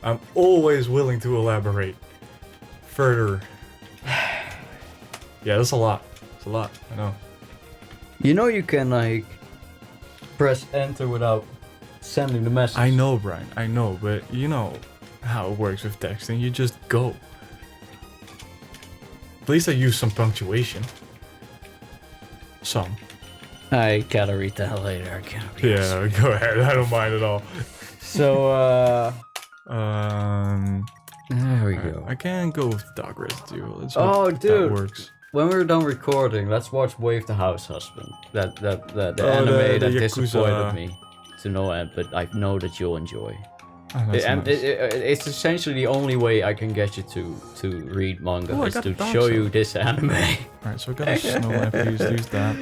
I'm always willing to elaborate further. Yeah, that's a lot. It's a lot, I know. You know you can like press enter without sending the message. I know, Brian, I know, but you know how it works with texting. You just go. At least I use some punctuation. Some. I gotta read that later. I can't read this. Yeah, go ahead. I don't mind at all. So, there we Alright, go. I can go with dog residue. Let's Oh, hope dude. that works. When we're done recording, let's watch Wave the House Husband. The Oh, anime the that Yakuza. disappointed me to no end, but I know that you'll enjoy. Oh, that's And nice. it's essentially the only way I can get you to read manga Oh, I is got to the show dog you this anime. Alright, so I got a snow lamp. Use that.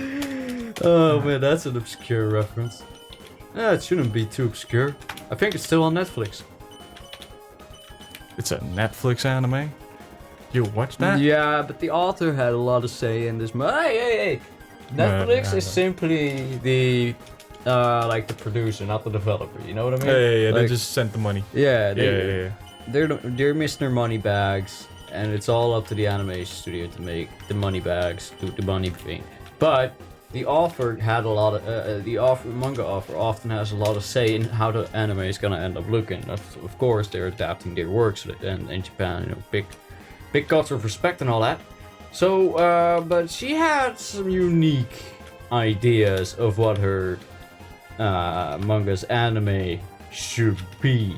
Oh man, that's an obscure reference. It shouldn't be too obscure. I think it's still on Netflix. It's a Netflix anime. You watch that? Yeah, but the author had a lot of say in this. Hey! Netflix yeah. is simply the like the producer, not the developer. You know what I mean? Yeah, they Like, just sent the money. yeah, Yeah. they're missing their money bags, and it's all up to the animation studio to make the money bags, do the money thing. But the author had a lot of manga author often has a lot of say in how the anime is gonna end up looking. Of course, they're adapting their works, and in Japan, you know, big culture of respect and all that. So, but she had some unique ideas of what her manga's anime should be.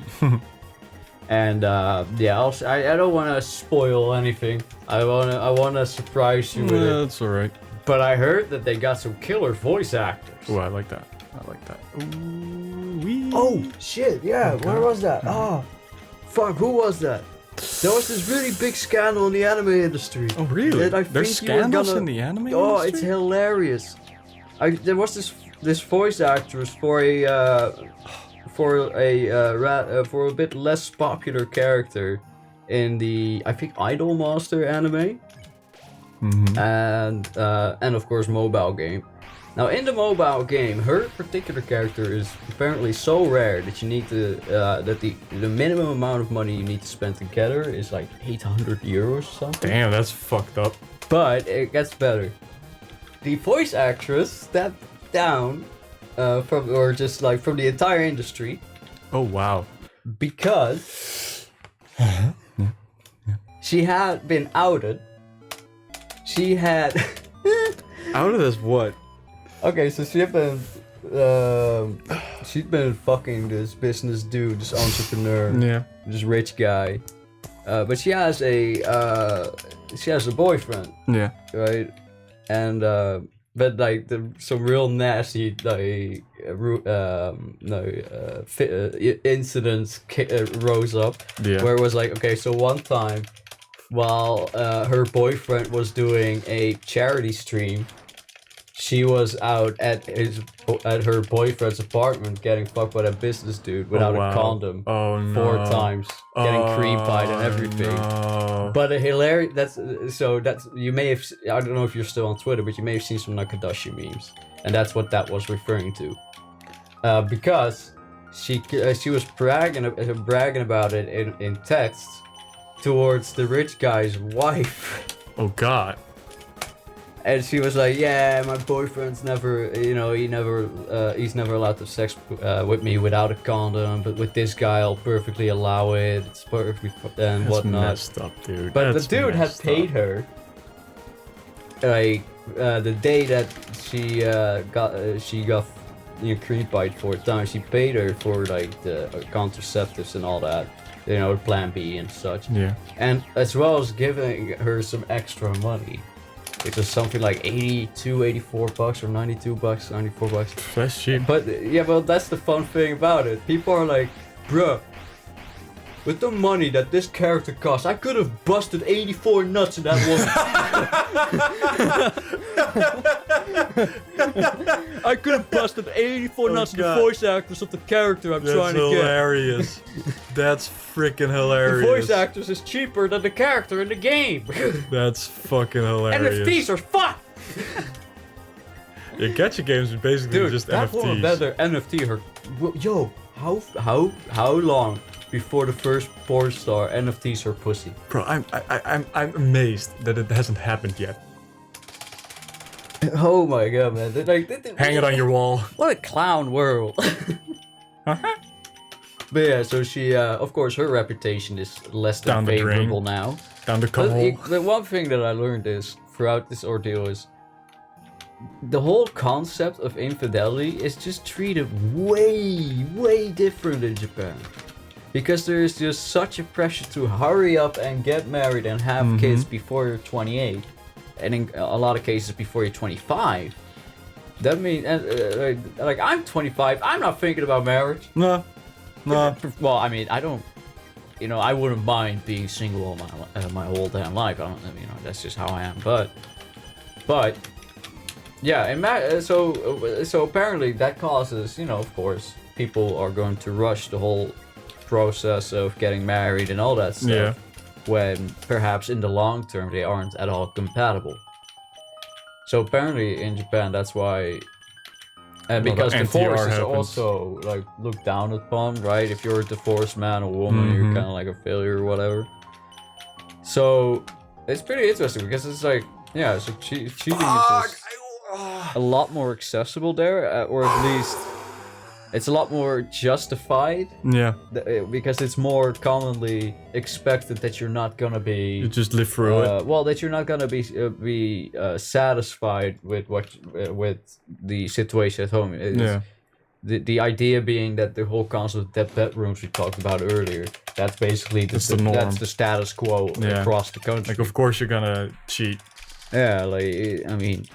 And yeah, I don't want to spoil anything. I wanna surprise you with it. That's alright. But I heard that they got some killer voice actors. Oh, I like that. Ooh, Oh shit! Yeah, where was that? Oh, fuck! Who was that? There was this really big scandal in the anime industry. Oh, really? that I There's think you were scandals gonna- in the anime Oh, industry? it's hilarious. There was this voice actress for a bit less popular character in the, I think, Idol Master anime, and of course mobile game. Now in the mobile game, her particular character is apparently so rare that you need to that the minimum amount of money you need to spend together is like 800 euros or something. Damn, that's fucked up. But it gets better. The voice actress stepped down from the entire industry Oh wow. because she had been outed. She had Out of this what? okay, so she'd been fucking this business dude, this entrepreneur, Yeah. this rich guy, but she has a boyfriend, Yeah. right? And but like some real nasty incidents rose up. Yeah. Where it was like, okay, so one time while her boyfriend was doing a charity stream, she was out at her boyfriend's apartment getting fucked by that business dude without a condom. Oh no. 4 times, getting cream-pied and everything. No. But a hilarious. That's you may have. I don't know if you're still on Twitter, but you may have seen some Nakadashi memes, and that's what that was referring to. Because she was bragging about it in text towards the rich guy's wife. Oh god. And she was like, "Yeah, my boyfriend's never, he's never allowed to have sex with me without a condom. But with this guy, I'll perfectly allow it. It's perfect and That's whatnot." messed up, dude. But That's the dude had messed paid up. her, like, the day that she got cream-pied 4 times. She paid her for like the contraceptives and all that, Plan B and such. Yeah. And as well as giving her some extra money. Which was something like 84 bucks or 92 bucks, 94 bucks. That's cheap. But yeah, well, that's the fun thing about it. People are like, bruh, with the money that this character costs, I could have busted 84 nuts in that woman. I could have busted 84 nuts in the voice actress of the character I'm trying to get. That's hilarious. That's freaking hilarious. The voice actress is cheaper than the character in the game. That's fucking hilarious. NFTs are fucked! Yeah, gacha games are basically Dude, just that NFTs. woman better NFT her. Yo, how long before the first porn star NFTs her pussy? Bro, I'm amazed that it hasn't happened yet. Oh my god, man! Hang it on your wall. What a clown world. But yeah, so she, of course, her reputation is less than Down the drain. favorable now. Down the But coal. the one thing that I learned is throughout this ordeal is the whole concept of infidelity is just treated way different in Japan. Because there is just such a pressure to hurry up and get married and have kids before you're 28, and in a lot of cases before you're 25. That means, like I'm 25, I'm not thinking about marriage. No. Well, I mean, I don't. I wouldn't mind being single all my whole damn life. That's just how I am. But, yeah. So apparently that causes, of course, people are going to rush the whole process of getting married and all that stuff. Yeah. When perhaps in the long term they aren't at all compatible. So apparently in Japan that's why. Because the divorce NTR is happens. also like looked down upon, right? If you're a divorced man or woman, you're kind of like a failure or whatever. So it's pretty interesting because it's like, yeah, so cheating is just a lot more accessible there, or at least it's a lot more justified. Yeah. Because it's more commonly expected that you're not gonna be. You just live through it. Well, that you're not gonna be satisfied with with the situation at home. The idea being that the whole concept of dead bedrooms we talked about earlier. That's basically the norm. That's the status quo across the country. Like, of course you're gonna cheat. Yeah, I mean.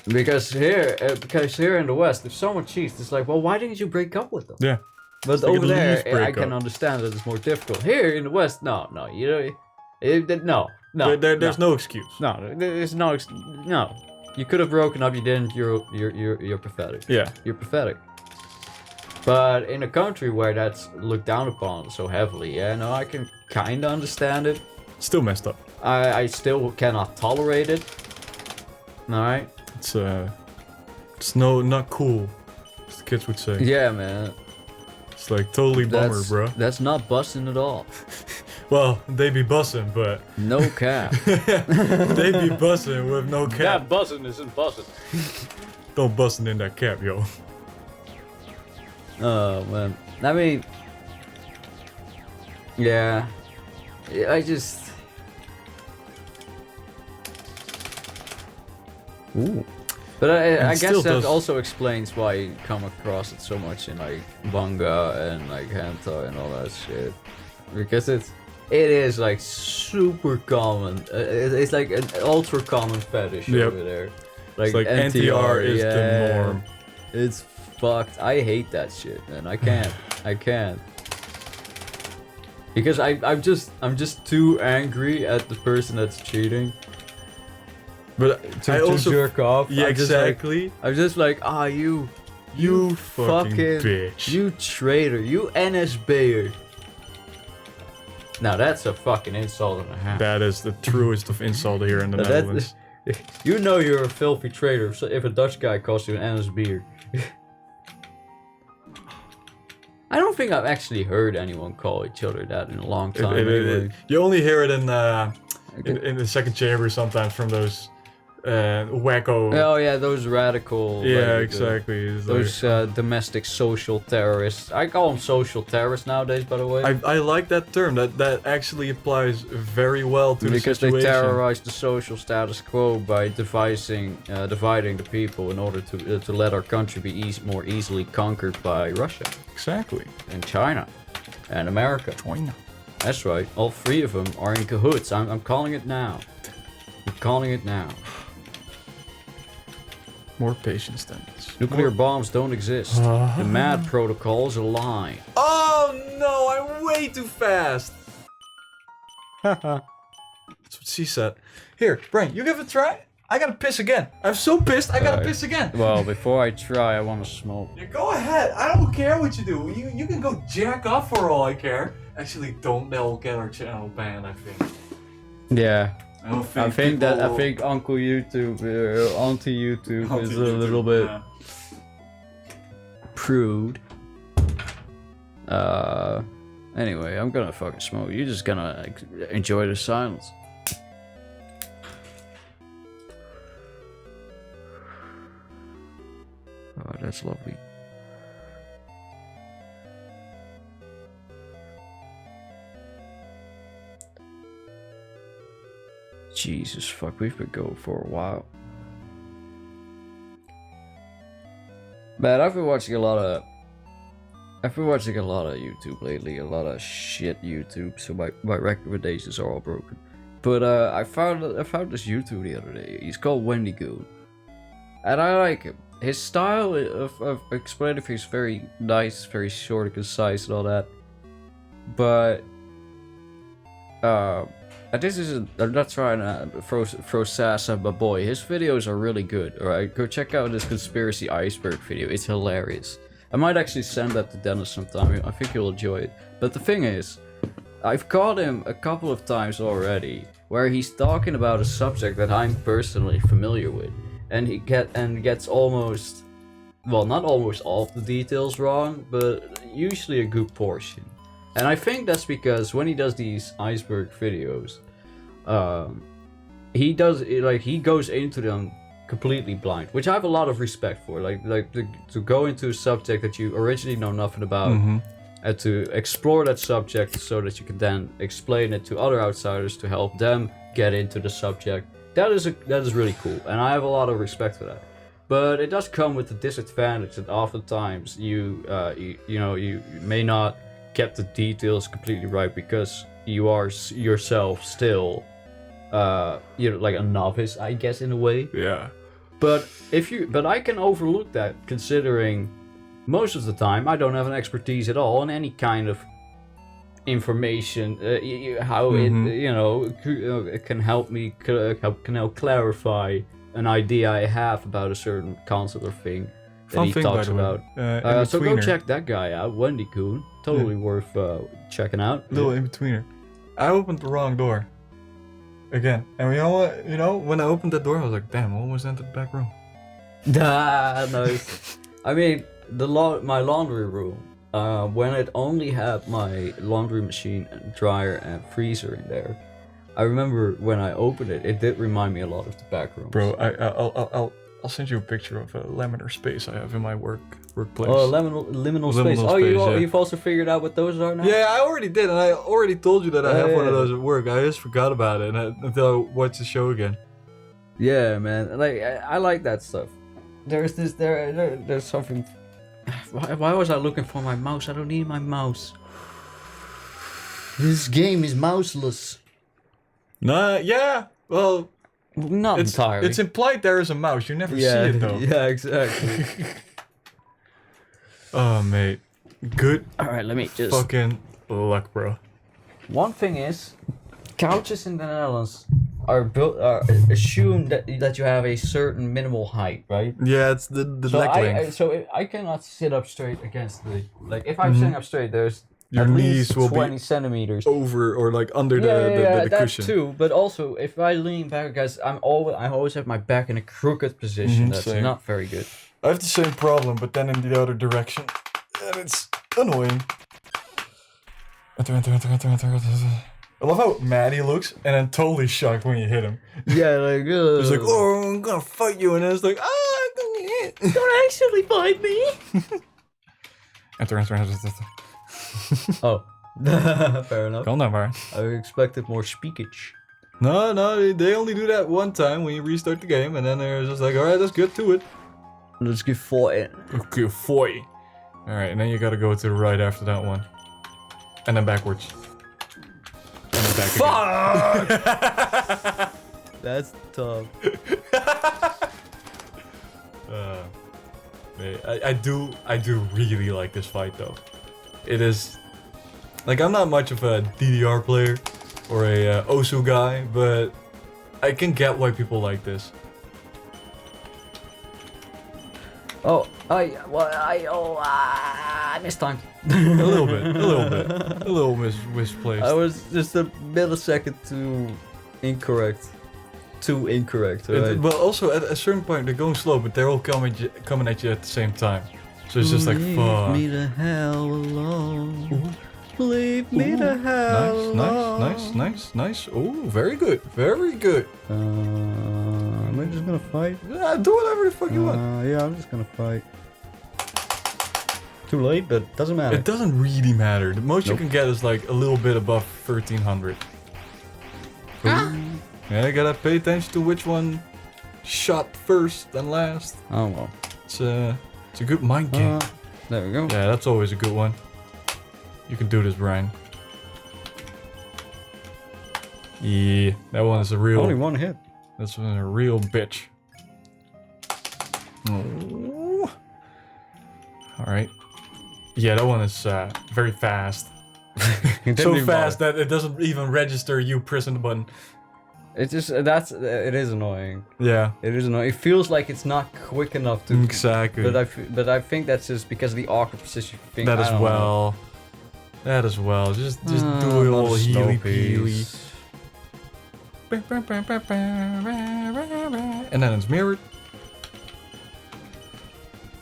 Because here in the West, if someone cheats, it's like, well, why didn't you break up with them? Yeah. But It's like over at there, least I break can up. understand that it's more difficult. Here in the West, no, no, There's no excuse. no, there's no. You could have broken up, you didn't. You're pathetic. Yeah. You're pathetic. But in a country where that's looked down upon so heavily, yeah, no, I can kind of understand it. Still messed up. I still cannot tolerate it. Alright? It's not cool, as the kids would say. Yeah, man. It's like totally bummer, bro. That's not busting at all. Well, they be bussin', but No cap. they be bussin' with no cap. That busting isn't busting. Don't bustin' in that cap, yo. Oh, man. I mean... Yeah. I just... Ooh. But I guess that also explains why you come across it so much in like manga and like hentai and all that shit. Because it is like super common. It's like an ultra common fetish over there. Like NTR is the norm. It's fucked. I hate that shit, man. I can't. Because I'm just too angry at the person that's cheating. But To also jerk off. Yeah, exactly. I'm just like, you fucking bitch. You traitor, you NSB'er. Now that's a fucking insult and a half. That is the truest of insult here in the Netherlands. You know you're a filthy traitor if a Dutch guy calls you an NSB'er. I don't think I've actually heard anyone call each other that in a long time. Anyway. You only hear it in the second chamber sometimes from those wacko. Oh yeah, those radical. Yeah, like, exactly. Those domestic social terrorists. I call them social terrorists nowadays, by the way. I like that term. That actually applies very well to because the situation. they terrorize the social status quo by dividing the people in order to let our country be more easily conquered by Russia. Exactly. And China. And America. China. That's right. All three of them are in cahoots. I'm calling it now. I'm calling it now. More patience than this. Nuclear bombs don't exist. The MAD protocol is a lie. Oh no, I'm way too fast. That's what she said. Here, Brain, you give it a try. I gotta piss again. I'm so pissed, I gotta piss again. Well, before I try, I want to smoke. Yeah, go ahead. I don't care what you do. You can go jack off for all I care. Actually, don't. They'll get our channel banned, I think. Yeah. I think Uncle YouTube, Auntie YouTube is a little bit prude. Anyway, I'm gonna fucking smoke. You're just gonna enjoy the silence. Oh, that's lovely. Jesus fuck, we've been going for a while. Man, I've been watching a lot of YouTube lately, a lot of shit YouTube, so my recommendations are all broken. But I found this YouTube the other day. He's called Wendigo. And I like him. His style of explaining things is very nice, very short and concise and all that. But this isn't. I'm not trying to throw sass at my boy. His videos are really good. Alright, go check out this conspiracy iceberg video. It's hilarious. I might actually send that to Dennis sometime. I think he'll enjoy it. But the thing is, I've caught him a couple of times already where he's talking about a subject that I'm personally familiar with, and he gets almost, well, not almost all of the details wrong, but usually a good portion. And I think that's because when he does these iceberg videos, he goes into them completely blind, which I have a lot of respect for. Like to go into a subject that you originally know nothing about, and to explore that subject so that you can then explain it to other outsiders to help them get into the subject. That is really cool, and I have a lot of respect for that. But it does come with the disadvantage that oftentimes you may not get the details completely right because you are yourself still like a novice, I guess, in a way. Yeah. But I can overlook that, considering most of the time I don't have an expertise at all in any kind of information. How it can help me help clarify an idea I have about a certain concept or thing. that he thing, by talks the way. about. So go In-betweener. check that guy out, Wendy Coon. Totally worth checking out. Little in-betweener. I opened the wrong door. Again. And you know what? You know, when I opened that door, I was like, damn, I almost entered the back room. Ah, nice. I mean, my laundry room. When it only had my laundry machine and dryer and freezer in there, I remember when I opened it, it did remind me a lot of the back room. Bro, I'll send you a picture of a laminar space I have in my workplace. Oh, liminal space. Liminal Oh, space, yeah. you've also figured out what those are now? Yeah, I already did, and I already told you that I have one of Yeah. those at work. I just forgot about it until I watched the show again. Yeah, man. Like I like that stuff. There's something. Why was I looking for my mouse? I don't need my mouse. This game is mouseless. Nah, yeah. Well, Not it's entirely. it's implied there is a mouse. You never see it though. Yeah, exactly. Oh, mate. Good All right, let me just. fucking luck, bro. One thing is, couches in the Netherlands are assume that you have a certain minimal height, right? Yeah, it's the So leg length. I cannot sit up straight against the if I'm sitting up straight, there's Your at knees least will 20 be centimeters. over or like under the that cushion. too. But also, if I lean back, guys, I always have my back in a crooked position. That's same. not very good. I have the same problem, but then in the other direction, and it's annoying. Enter. I love how mad he looks, and then totally shocked when you hit him. Yeah, like It's like, oh, I'm gonna fight you, and then it's like, ah, don't hit. don't actually fight me. Enter. Oh, fair enough. Calm down, Byron. I expected more speakage. No, they only do that one time when you restart the game, and then they're just like, alright, let's get to it. Let's get for it. Okay, foy. Alright, and then you gotta go to the right after that one. And then backwards. And then back Fuck! That's tough. Mate, I do really like this fight though. It is like I'm not much of a DDR player or a Osu guy, but I can get why people like this. Oh, I missed time. A little misplaced. I was just a millisecond too incorrect. Right? Well, also at a certain point they're going slow, but they're all coming at you at the same time. So it's just like fuck. Leave me the hell alone. Leave me the hell alone. Nice. Oh, very good. Am I just gonna fight? Yeah, do whatever the fuck you want. Yeah, I'm just gonna fight. Too late, but doesn't matter. It doesn't really matter. The most you can get is like a little bit above 1300. Yeah, you gotta pay attention to which one shot first and last. Oh well. It's a good mind game. There we go. Yeah, that's always a good one. You can do this, Brian. Yeah, that one is a real. Only one hit. That's a real bitch. Oh. All right. Yeah, that one is very fast. So fast that it doesn't even register you pressing the button. It is annoying. Yeah. It is annoying. It feels like it's not quick enough to. Exactly. But I think that's just because of the awkward position thing. That I as don't know. well. That as well. Just do it Not all a slow healy peely. piece. And then it's mirrored.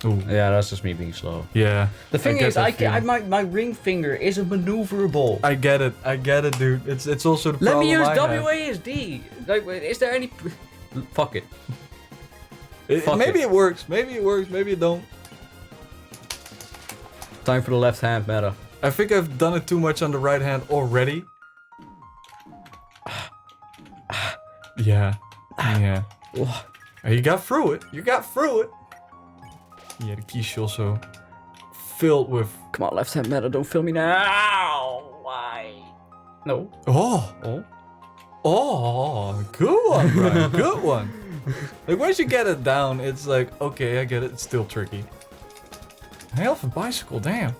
Ooh. Yeah, that's just me being slow. Yeah. The thing get is, that feeling. my ring finger isn't maneuverable. I get it, dude. It's also the Let problem me use I have. WASD. Like, is there any? Fuck it. Fuck Maybe it. it works. Maybe it don't. Time for the left hand meta. I think I've done it too much on the right hand already. Yeah. Yeah. You got through it. Yeah, the key's also filled with. Come on, left hand meta. Don't fill me now. Why? No. Oh, good one, Brian. Good one. Like once you get it down, it's like okay, I get it. It's still tricky. Hell of a bicycle, damn.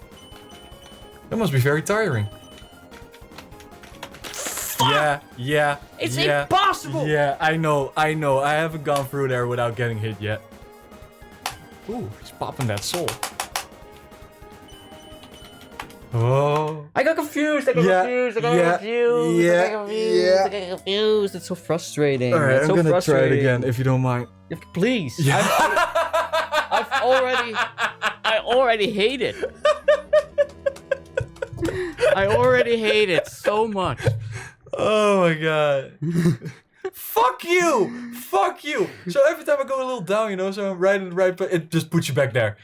That must be very tiring. Fuck! Yeah. It's impossible! Yeah, I know. I haven't gone through there without getting hit yet. Ooh, he's popping that soul. Oh. I got confused. I got confused. I got confused. It's so frustrating. Alright, it's I'm so gonna try it frustrating. again if you don't mind. Please. Yeah. I already hate it. I already hate it so much. Oh my god. Fuck you! Fuck you! So every time I go a little down, you know, so I'm right in the right place, it just puts you back there.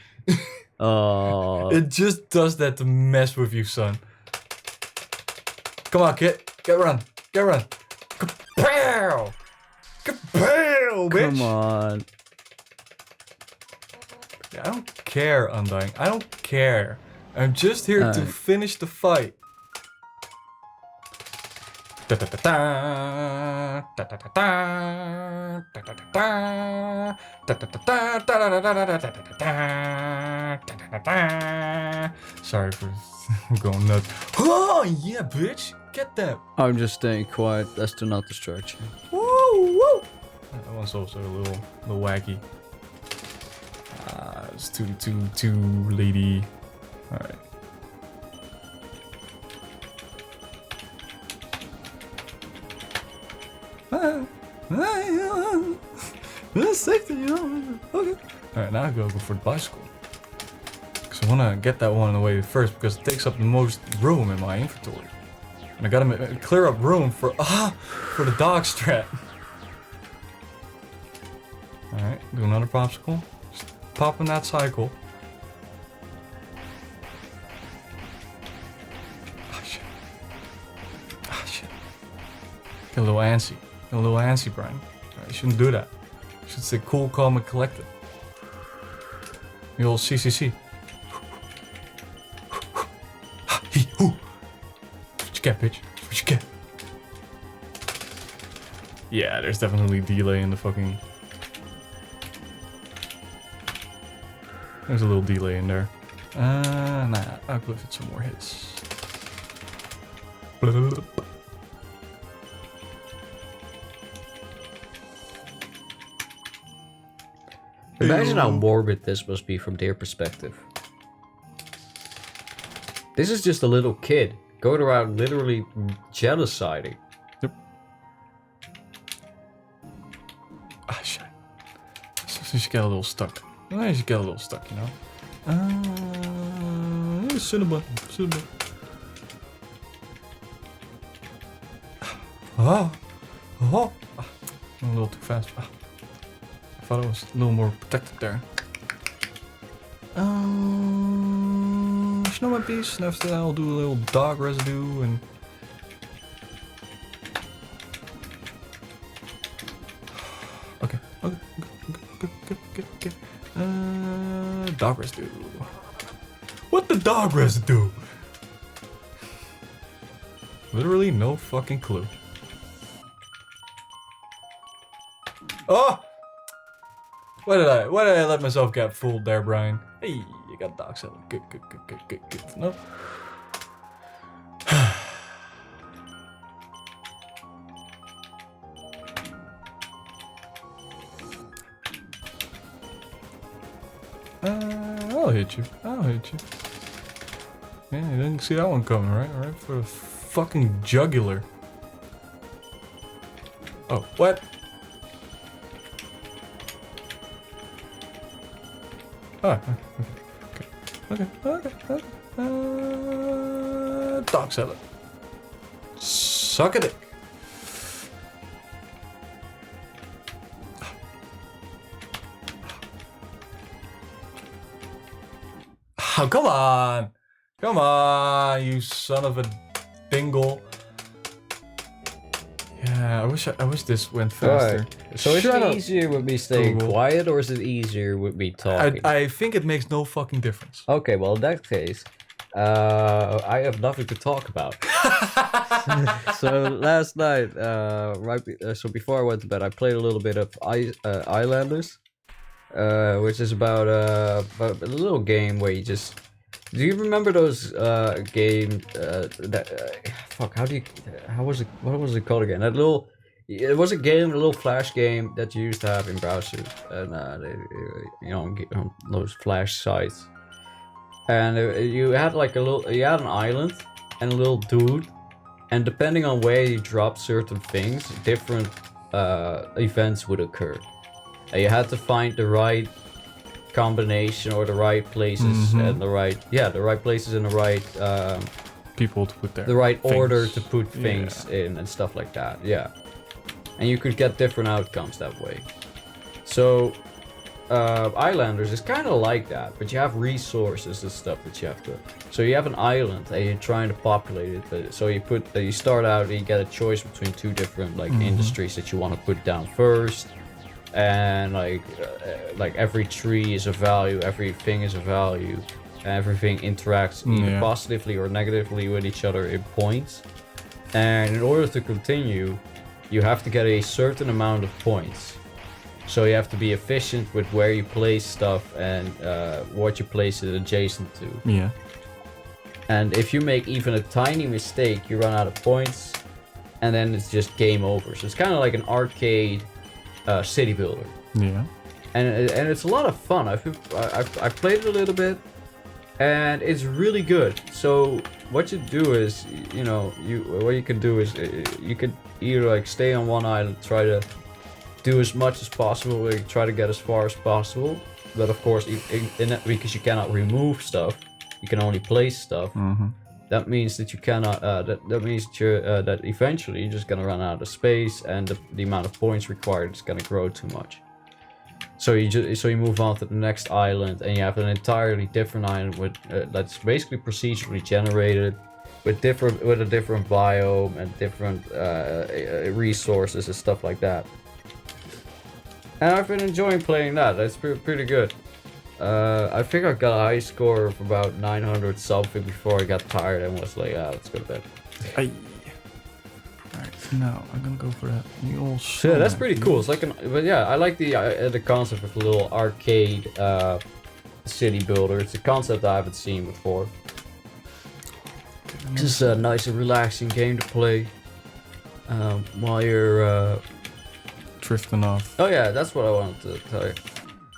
Oh. It just does that to mess with you, son. Come on, kid. Get run. Get run. Kapow! Kapow, bitch! Come on. I don't care, Undying. I don't care. I'm just here to finish the fight. Sorry for going nuts. Oh yeah, bitch! Get that. I'm just staying quiet. That's to not distract you. Woo woo. That one's also a little wacky. It's too lady. All right. Safety, you know. Okay. Alright, now I go for the bicycle. Because I want to get that one away first because it takes up the most room in my inventory. And I gotta clear up room for the dog strap. Alright, do another popsicle. Just pop in that cycle. Ah shit. Ah shit. Get a little antsy. Get a little antsy, Brian. You shouldn't do that. You should stay cool, calm, and collected. The old CCC. What you get, bitch? What you get? Yeah, there's definitely delay in the fucking... There's a little delay in there. Nah, I'll give it some more hits. Imagine how morbid this must be from their perspective. This is just a little kid going around literally genociding. Yep. Ah, shit. So you just get a little stuck. You just get a little stuck, you know? Cinnamon. Cinnamon. Oh. Oh. I'm a little too fast. I thought I was a little more protected there. Snow my piece, and after that I'll do a little dog residue and... Okay. Dog residue. What the dog residue? Literally no fucking clue. Oh! Why did I let myself get fooled there, Brian? Hey, you got dog salad. Good. No. I'll hit you. Yeah, you didn't see that one coming, right? Right for the fucking jugular. Oh, what? Oh, okay. Dog salad. Suck a dick. Oh, come on. Come on, you son of a dingle. Yeah, I wish this went faster. Right. So is it easier with me staying quiet or is it easier with me talking? I think it makes no fucking difference. Okay, well in that case, I have nothing to talk about. So last night, so before I went to bed, I played a little bit of Islanders, which is about a little game where you just... Do you remember those game that fuck? What was it called again? That little it was a game, a little flash game that you used to have in browsers, and those flash sites. And you had like you had an island and a little dude, and depending on where you drop certain things, different events would occur. And you had to find the right combination or the right places and the right places and the right people to put there. The right order to put things in and stuff like that. Yeah, and you could get different outcomes that way. So Islanders is kind of like that, but you have resources and stuff that you have to. So you have an island and you're trying to populate it. So you start out and you get a choice between two different like industries that you want to put down first. And like every tree is a value, everything is a value, and everything interacts either positively or negatively with each other in points. And in order to continue, you have to get a certain amount of points. So you have to be efficient with where you place stuff and what you place it adjacent to. Yeah. And if you make even a tiny mistake, you run out of points, and then it's just game over. So it's kind of like an arcade city builder. Yeah. And it's a lot of fun. I've played it a little bit, and it's really good. So what you do is, what you can do is you could either like stay on one island, try to do as much as possible, like try to get as far as possible. But of course, because you cannot remove stuff, you can only place stuff. That means that you cannot. That means that that eventually you're just gonna run out of space, and the amount of points required is gonna grow too much. So you move on to the next island, and you have an entirely different island with that's basically procedurally generated, with a different biome and different resources and stuff like that. And I've been enjoying playing that. That's pretty good. I think I got a high score of about 900 something before I got tired and was like, let's go to bed. Alright, now I'm gonna go for that. Yeah, that's pretty cool. It's like but yeah, I like the concept of a little arcade city builder. It's a concept I haven't seen before. It's just a nice and relaxing game to play while you're drifting off. Oh yeah, that's what I wanted to tell you.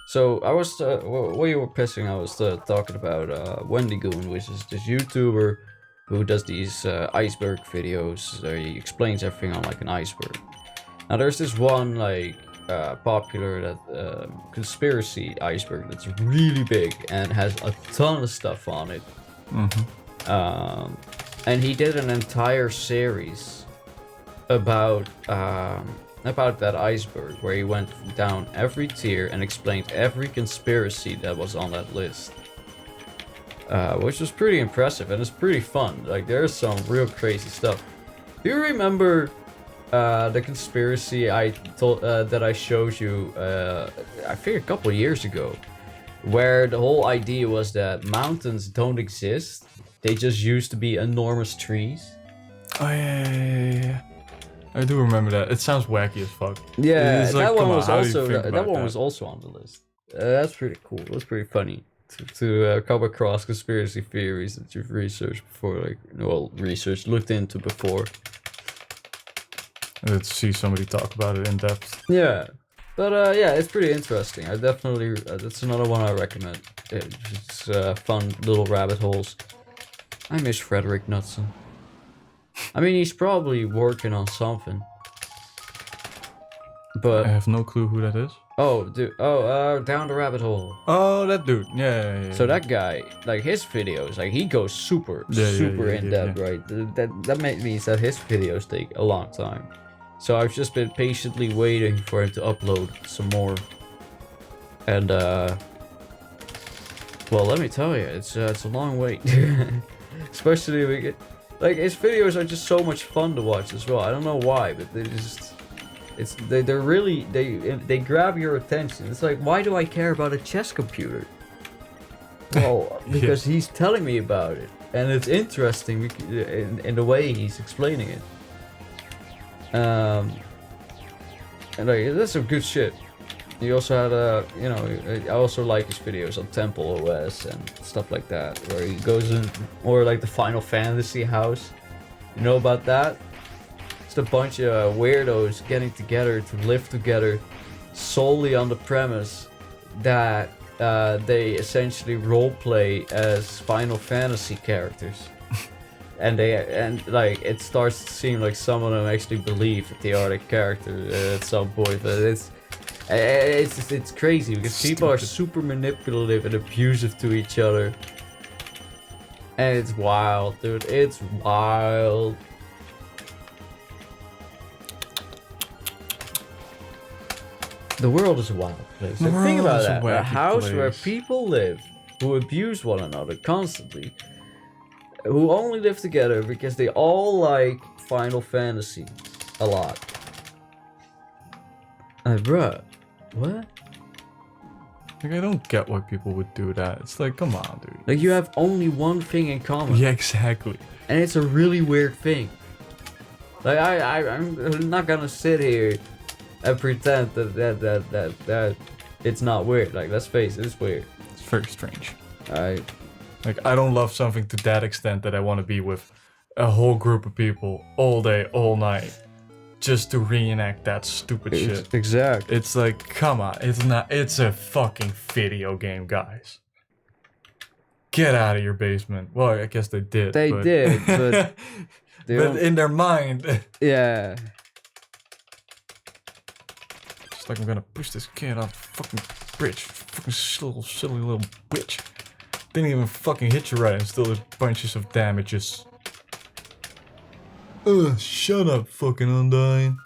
So I was, while you were pissing, I was talking about Wendigoon, which is this YouTuber who does these iceberg videos. He explains everything on like an iceberg. Now there's this one like popular conspiracy iceberg that's really big and has a ton of stuff on it. And he did an entire series about that iceberg, where he went down every tier and explained every conspiracy that was on that list, which was pretty impressive, and it's pretty fun. Like, there's some real crazy stuff. Do you remember the conspiracy I told that I showed you I think a couple years ago, where the whole idea was that mountains don't exist, they just used to be enormous trees? Oh yeah. I do remember that. It sounds wacky as fuck. Yeah, like, that one was how do you also think that about one that? was also on the list. That's pretty cool. That's pretty funny to come across conspiracy theories that you've researched before, looked into before. And to see somebody talk about it in depth. Yeah, but yeah, it's pretty interesting. I definitely that's another one I recommend. It's fun little rabbit holes. I miss Frederick Knudsen. I mean, he's probably working on something. But I have no clue who that is. oh, dude, down the rabbit hole. Oh, that dude. Yeah. So that guy, like his videos, like he goes super in depth, right? That means that his videos take a long time. So I've just been patiently waiting for him to upload some more. And well, let me tell you, it's a long wait. Especially if we get, like, his videos are just so much fun to watch as well. I don't know why, but they're really they grab your attention. It's like, why do I care about a chess computer? Well, because he's telling me about it, and it's interesting in the way he's explaining it. And like, that's some good shit. He also had I also like his videos on Temple OS and stuff like that, where he goes in, or like the Final Fantasy house. You know about that? Just a bunch of weirdos getting together to live together solely on the premise that they essentially roleplay as Final Fantasy characters. And like it starts to seem like some of them actually believe that they are the character at some point, but it's crazy because people are super manipulative and abusive to each other, and it's wild, dude. It's wild. The world is a wild place. The Like, think world about is a that. A wacky house where place. people live who abuse one another constantly, who only live together because they all like Final Fantasy a lot. Bruh, what? Like, I don't get why people would do that. It's like, come on, dude. Like, you have only one thing in common. Yeah, exactly. And it's a really weird thing. Like, I'm not gonna sit here and pretend that it's not weird. Like, let's face it, it's weird. It's very strange. Alright. Like, I don't love something to that extent that I want to be with a whole group of people all day, all night, just to reenact that stupid shit. Exactly. It's like, come on, it's a fucking video game, guys. Get out of your basement. Well, I guess they did. They did, but they but don't- in their mind, Yeah. it's like I'm gonna push this kid off the fucking bridge. Fucking silly little bitch. Didn't even fucking hit you right and still did bunches of damages. Shut up, fucking Undyne.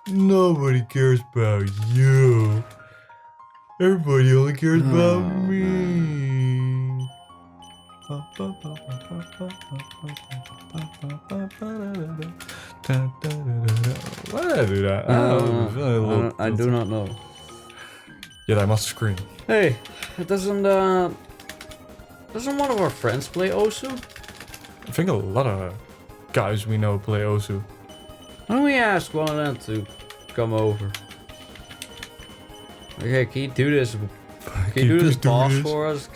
Nobody cares about you. Everybody only cares about me. Why did I do that? I do not know. Yet I must scream. Hey, doesn't one of our friends play Osu? I think a lot of guys we know play Osu. Why don't we ask one of them to come over? Okay, can you do this? Can you do this boss for us?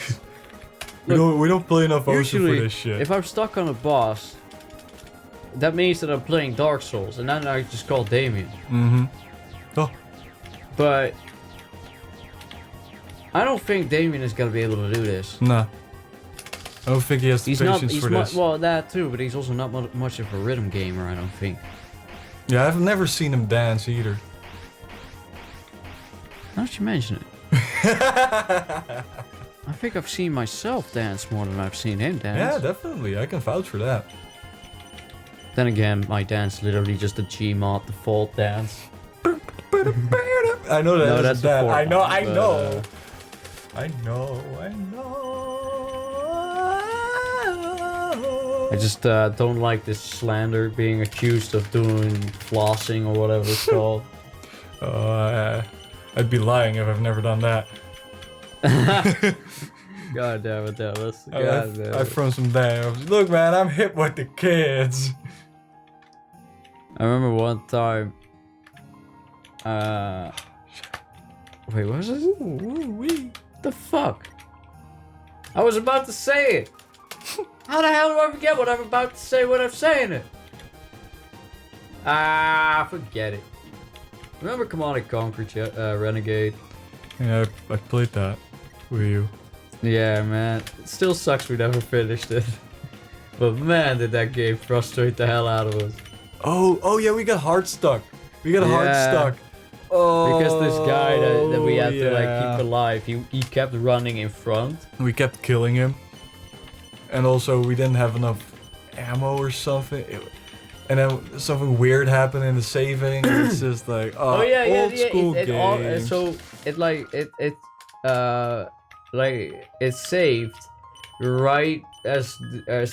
We don't play enough Osu for Usually, this shit. if I'm stuck on a boss, that means that I'm playing Dark Souls, and then I just call Damien. Mm-hmm. Oh, But I don't think Damien is gonna be able to do this. nah. I don't think he has the He's not. patience He's for this. well, that too, but he's also not much of a rhythm gamer. I don't think. Yeah, I've never seen him dance either. Now that you mention it, I think I've seen myself dance more than I've seen him dance. Yeah, definitely. I can vouch for that. Then again, my dance is literally just a Gmod default dance. I know that. No, isn't that's the that. fourth I know. one, I but, know. I know. I just don't like this slander, being accused of doing flossing or whatever it's called. I'd be lying if I've never done that. God damn it, Dallas. God damn I've it. thrown some dams. Look, man, I'm hip with the kids. I remember one time. Wait, what was it? The fuck? I was about to say it. How the hell do I forget what I'm about to say when I'm saying it? Forget it. Remember Command & Conquer Renegade? Yeah, I played that with you. Yeah, man. It still sucks we never finished it. But man, did that game frustrate the hell out of us. Oh yeah, we got hard stuck. We got hard Yeah. stuck. Oh, Because this guy that we had to like yeah. keep alive, he kept running in front. We kept killing him. And also, we didn't have enough ammo or something. And then something weird happened in the saving. And it's just like, Oh yeah, yeah, old yeah. school It all, games. so it saved right as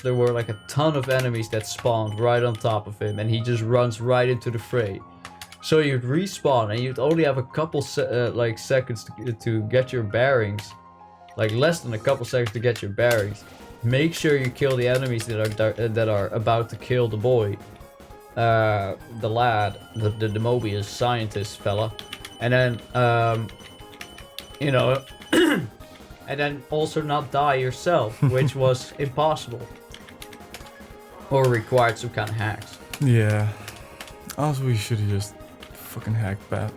there were like a ton of enemies that spawned right on top of him, and he just runs right into the fray. So you'd respawn, and you'd only have a couple seconds to get your bearings, like less than a couple seconds to get your bearings. Make sure you kill the enemies that are about to kill the boy, the lad, the Mobius scientist fella, and then and then also not die yourself, which was impossible, or required some kind of hacks. Yeah. Honestly, we should have just fucking hacked that.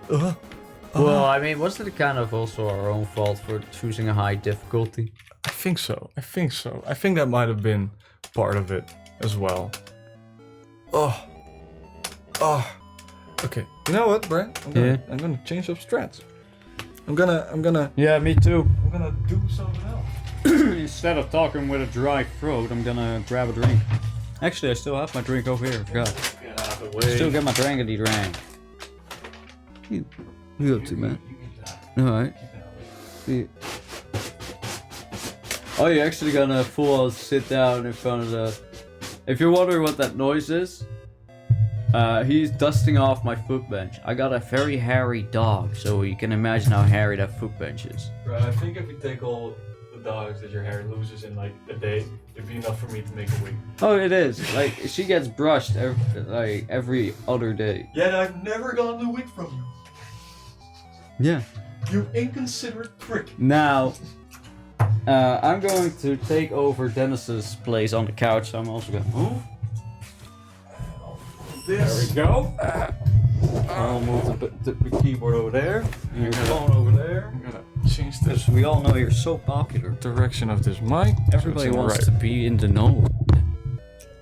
Well, I mean, wasn't it kind of also our own fault for choosing a high difficulty? I think so. I think that might have been part of it as well. Oh. Okay. You know what, Brent? I'm gonna change up strats. I'm gonna. Yeah, me too. I'm gonna do something else. Instead of talking with a dry throat, I'm gonna grab a drink. Actually, I still have my drink over here. I forgot. Get out of the way. Still get my drankety drank. You up to, man? Alright. Oh, you're actually gonna full sit down in front of the... If you're wondering what that noise is, he's dusting off my foot bench. I got a very hairy dog, so you can imagine how hairy that foot bench is. Bro, I think if we take all the dogs that your hair loses in like a day, it'd be enough for me to make a wig. Oh, it is. Like, she gets brushed every other day. Yet I've never gotten a wig from you. Yeah. You inconsiderate prick. Now, I'm going to take over Dennis's place on the couch, so I'm also going to move. There we go. I'll move the keyboard over there, and your phone over there. I'm gonna change this Because we all know you're so popular. direction of this mic. Everybody wants to be in the know.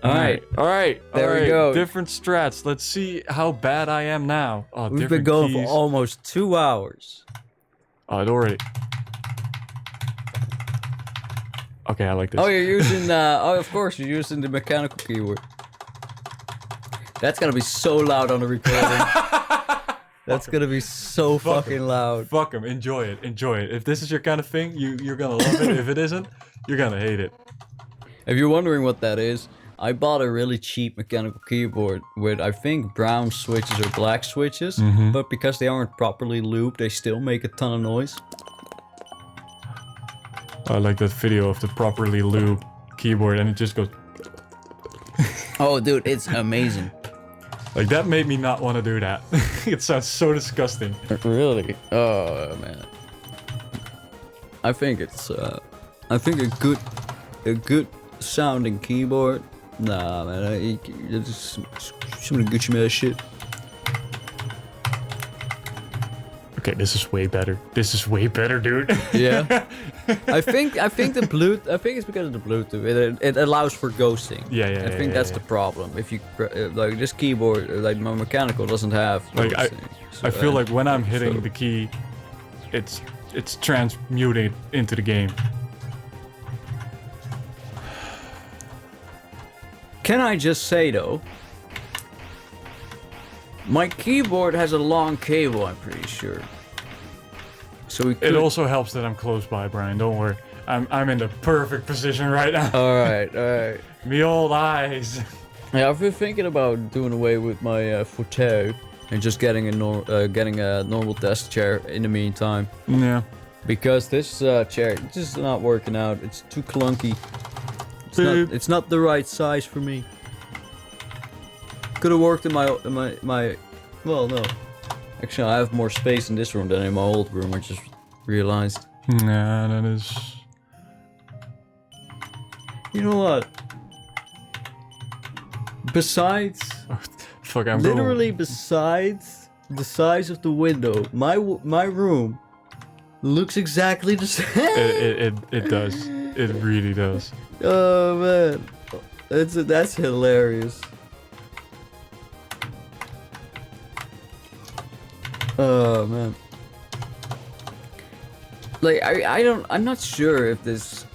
Alright. There we go. Different strats. Let's see how bad I am now. Oh, We've been different going keys. for almost 2 hours. Oh, it already. Okay, I like this. Oh, you're using, of course, you're using the mechanical keyboard. That's gonna be so loud on the recording. That's gonna be so fucking loud. Fuck him. Enjoy it. If this is your kind of thing, you're gonna love it. If it isn't, you're gonna hate it. If you're wondering what that is, I bought a really cheap mechanical keyboard with, I think, brown switches or black switches, but because they aren't properly lubed, they still make a ton of noise. I like that video of the properly lubed keyboard, and it just goes. Oh, dude, it's amazing. Like, that made me not want to do that. It sounds so disgusting. Really? Oh, man. I think it's, I think a good sounding keyboard. Nah, man, it's some Gucci Mane shit. Okay, this is way better. Dude. Yeah. I think the Bluetooth. I think it's because of the Bluetooth. It allows for ghosting. Yeah. I think that's the problem. If you like this keyboard, like my mechanical doesn't have. Like ghosting. I feel like when I'm hitting the key, it's transmuted into the game. Can I just say though, my keyboard has a long cable. I'm pretty sure. So we could... It also helps that I'm close by, Brian. Don't worry. I'm in the perfect position right now. All right. Me old eyes. Yeah, I've been thinking about doing away with my fauteuil and just getting a normal desk chair in the meantime. Yeah. Because this chair is just not working out. It's too clunky. It's not the right size for me. Could have worked in my. Well, no. Actually, I have more space in this room than in my old room. I just realized. Nah, that is. You know what? Besides, Fuck, I'm literally besides the size of the window, my room looks exactly the same. It does. It really does. Oh man, that's hilarious. Oh man. Like I'm not sure if this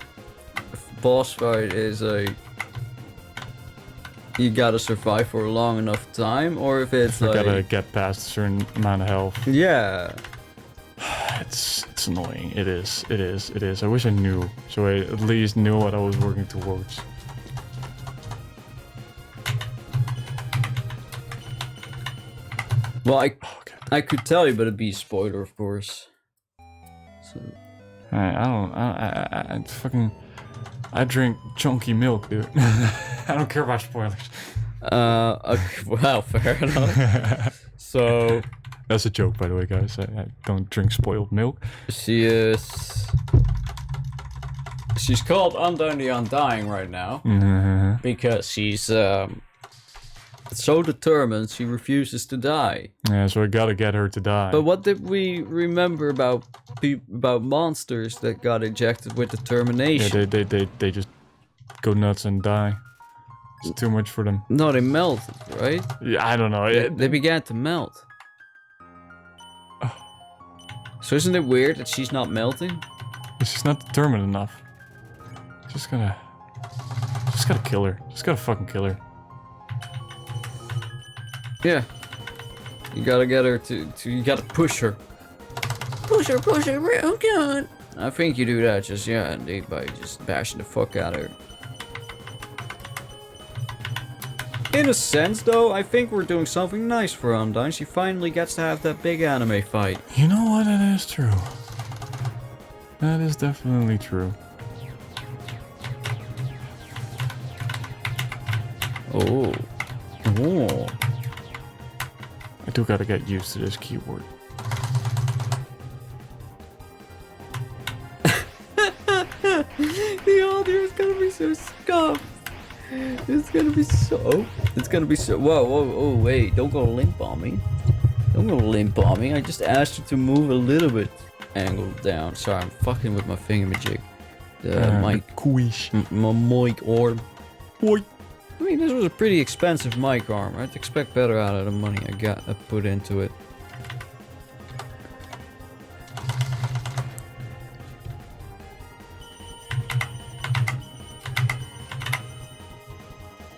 boss fight is like you gotta survive for a long enough time, or if it's I like gotta get past a certain amount of health. yeah. It's annoying. It is. I wish I knew, so I at least knew what I was working towards. Well, I could tell you, but it'd be a spoiler, of course. So I drink chunky milk, dude. I don't care about spoilers. okay, well, fair enough. So That's a joke, by the way, guys. I don't drink spoiled milk. she's called Undone the Undying right now because she's so determined she refuses to die. Yeah, so I gotta get her to die. But what did we remember about monsters that got injected with determination? Yeah, they just go nuts and die. It's too much for them. No, they melted, right? Yeah, I don't know. They began to melt. So isn't it weird that she's not melting? She's not determined enough. Just gotta kill her. Just gotta fucking kill her. Yeah. You gotta get her to you gotta push her. Push her real good. I think you do that just, yeah, indeed, by just bashing the fuck out of her. In a sense, though, I think we're doing something nice for Undyne. She finally gets to have that big anime fight. You know what? That is true. That is definitely true. Oh. Oh. I do gotta get used to this keyboard. The audio is gonna be so scuffed. It's gonna be so. Whoa, oh, wait. Don't go limp on me. Don't go limp on me. I just asked you to move a little bit angled down. Sorry, I'm fucking with my thingamajig. The mic. Quish. My mic arm. Boy. I mean, this was a pretty expensive mic arm. I'd expect better out of the money I put into it.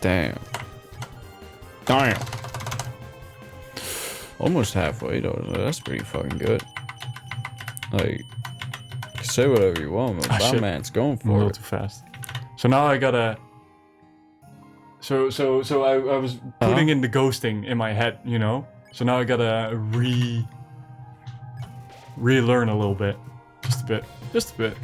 Damn. Almost halfway though. That's pretty fucking good. Like, say whatever you want, but Batman's going A for little it. too fast. So now I gotta. So I was putting in the ghosting in my head, you know. So now I gotta relearn a little bit, just a bit.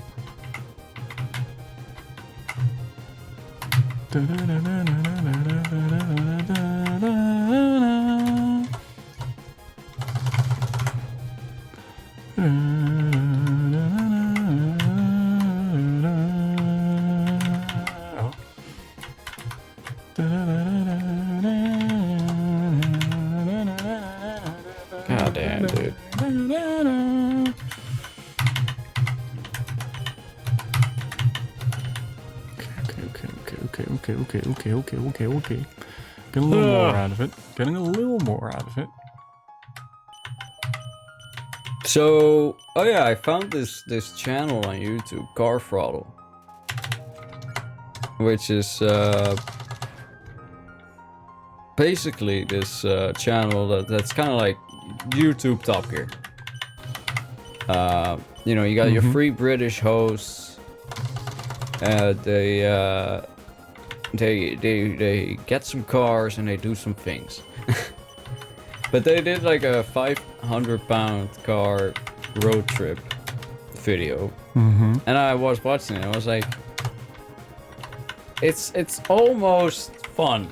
God damn, dude. Okay. Getting a little more out of it. So, oh yeah, I found this channel on YouTube, Car Throttle, which is basically this channel that's kind of like YouTube Top Gear. You know, you got your free British hosts. They get some cars and they do some things. But they did like a 500-pound car road trip video, and I was watching it. I was like, it's almost fun,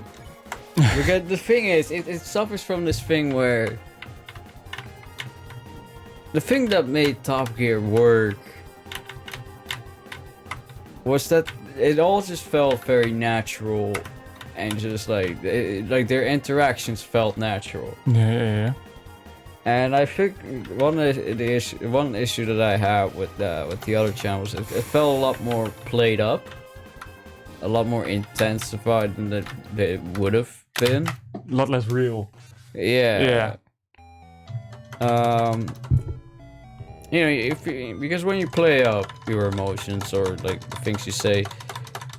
because the thing is, it suffers from this thing where the thing that made Top Gear work was that it all just felt very natural. And just like their interactions felt natural. Yeah. And I think one issue that I have with the other channels, it felt a lot more played up, a lot more intensified than it would have been. A lot less real. Yeah. You know, because when you play up your emotions or like the things you say,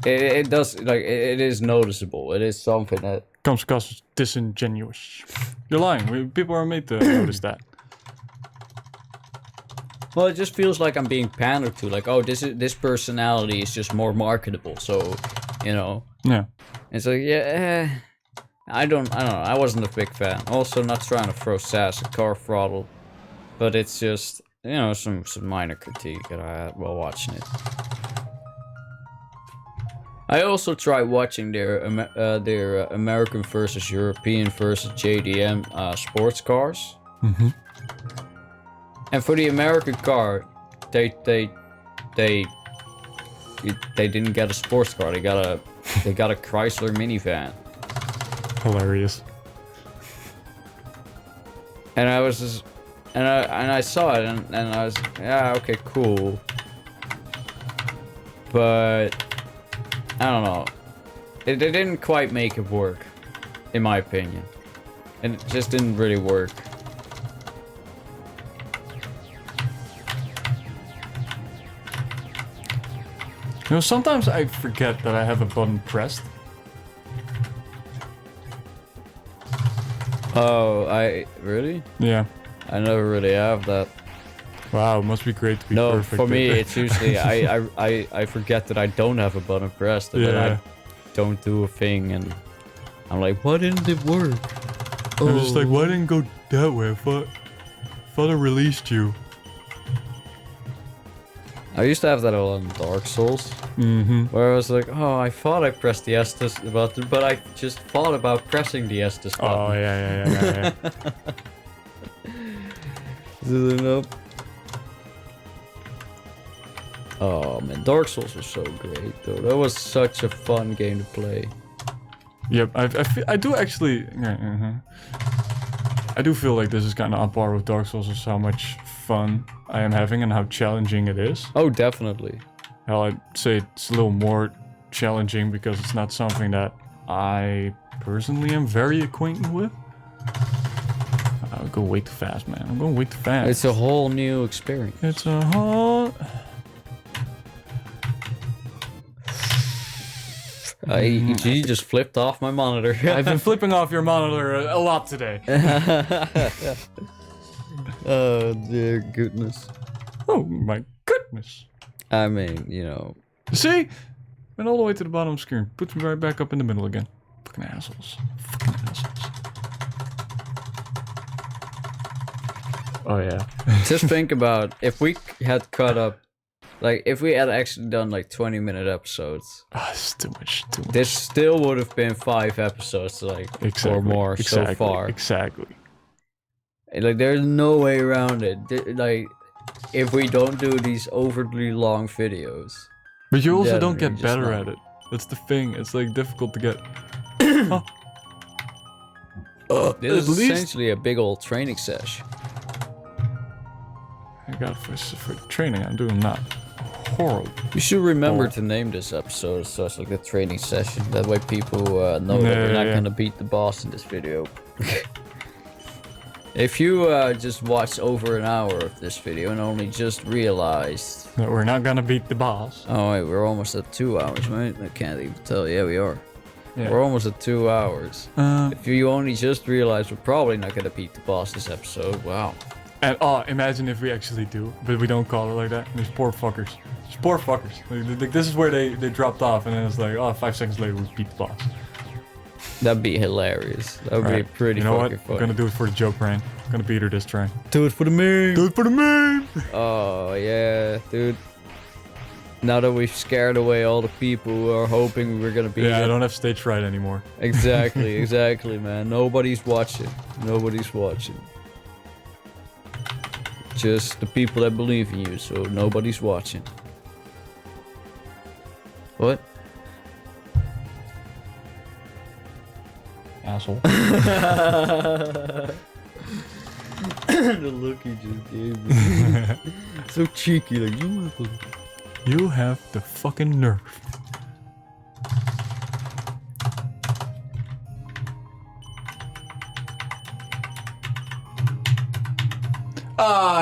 it does, like, it is noticeable. It is something that comes across as disingenuous. You're lying. People are made to notice that. Well, it just feels like I'm being pandered to. Like, oh, this personality is just more marketable. So, you know. Yeah. It's like, yeah, I don't know. I wasn't a big fan. Also, not trying to throw sass at Car Throttle, but it's just, you know, some minor critique that I had while watching it. I also tried watching their American versus European versus JDM sports cars. And for the American car, they didn't get a sports car. They got a Chrysler minivan. Hilarious. And I was just, and I saw it, and I was, yeah, okay, cool. But I don't know. It didn't quite make it work, in my opinion. And it just didn't really work. You know, sometimes I forget that I have a button pressed. Oh, really? Yeah. I never really have that. Wow, it must be great to be No, perfect. for me, it's usually I forget that I don't have a button pressed, and then I don't do a thing, and I'm like, why didn't it work? I'm just like, why didn't it go that way? I thought I released you. I used to have that on Dark Souls, where I was like, oh, I thought I pressed the Estus button, but I just thought about pressing the Estus button. Oh, yeah. Nope. Oh man, Dark Souls was so great though. That was such a fun game to play. Yep, I do actually... I do feel like this is kind of on par with Dark Souls, is how much fun I am having and how challenging it is. Oh, definitely. Hell, I'd say it's a little more challenging because it's not something that I personally am very acquainted with. I'll go way too fast, man. I'm going way too fast. It's a whole new experience. It's a whole... You just flipped off my monitor. I've been flipping off your monitor a lot today. Oh dear goodness. Oh my goodness. I mean, you know. See? Went all the way to the bottom of the screen. Puts me right back up in the middle again. Fucking assholes. Fucking assholes. Oh yeah. Just think about if we had cut up, like if we had actually done like 20-minute episodes. Ah, it's too much. This still would have been 5 episodes, like or more so far. Exactly. Like there's no way around it. Like if we don't do these overly long videos. But you also then don't get just better not. at it. That's the thing. It's like difficult to get. This is essentially a big old training session. I got for training. I'm doing that. Horrible. You should remember to name this episode so it's like a training session. That way people know that we're not gonna beat the boss in this video. If you just watched over an hour of this video and only just realized that we're not gonna beat the boss. Oh wait, we're almost at 2 hours, right? I can't even tell. Yeah, we are. Yeah. We're almost at 2 hours. If you only just realized we're probably not gonna beat the boss this episode, wow. And imagine if we actually do, but we don't call it like that. These poor fuckers. These poor fuckers. Like, this is where they dropped off, and then it's like, 5 seconds later we beat the boss. That'd be hilarious. That would be pretty You know fucking what? funny. I'm gonna do it for the joke, Ryan. I'm gonna beat her this try. Do it for the meme. Do it for the meme! Oh yeah, dude. Now that we've scared away all the people who are hoping we're gonna beat Yeah, I it. don't have stage fright anymore. Exactly, exactly, man. Nobody's watching. Nobody's watching. Just the people that believe in you, so nobody's watching. What? Asshole. The look he just gave me. So cheeky, like You have the fucking nerve.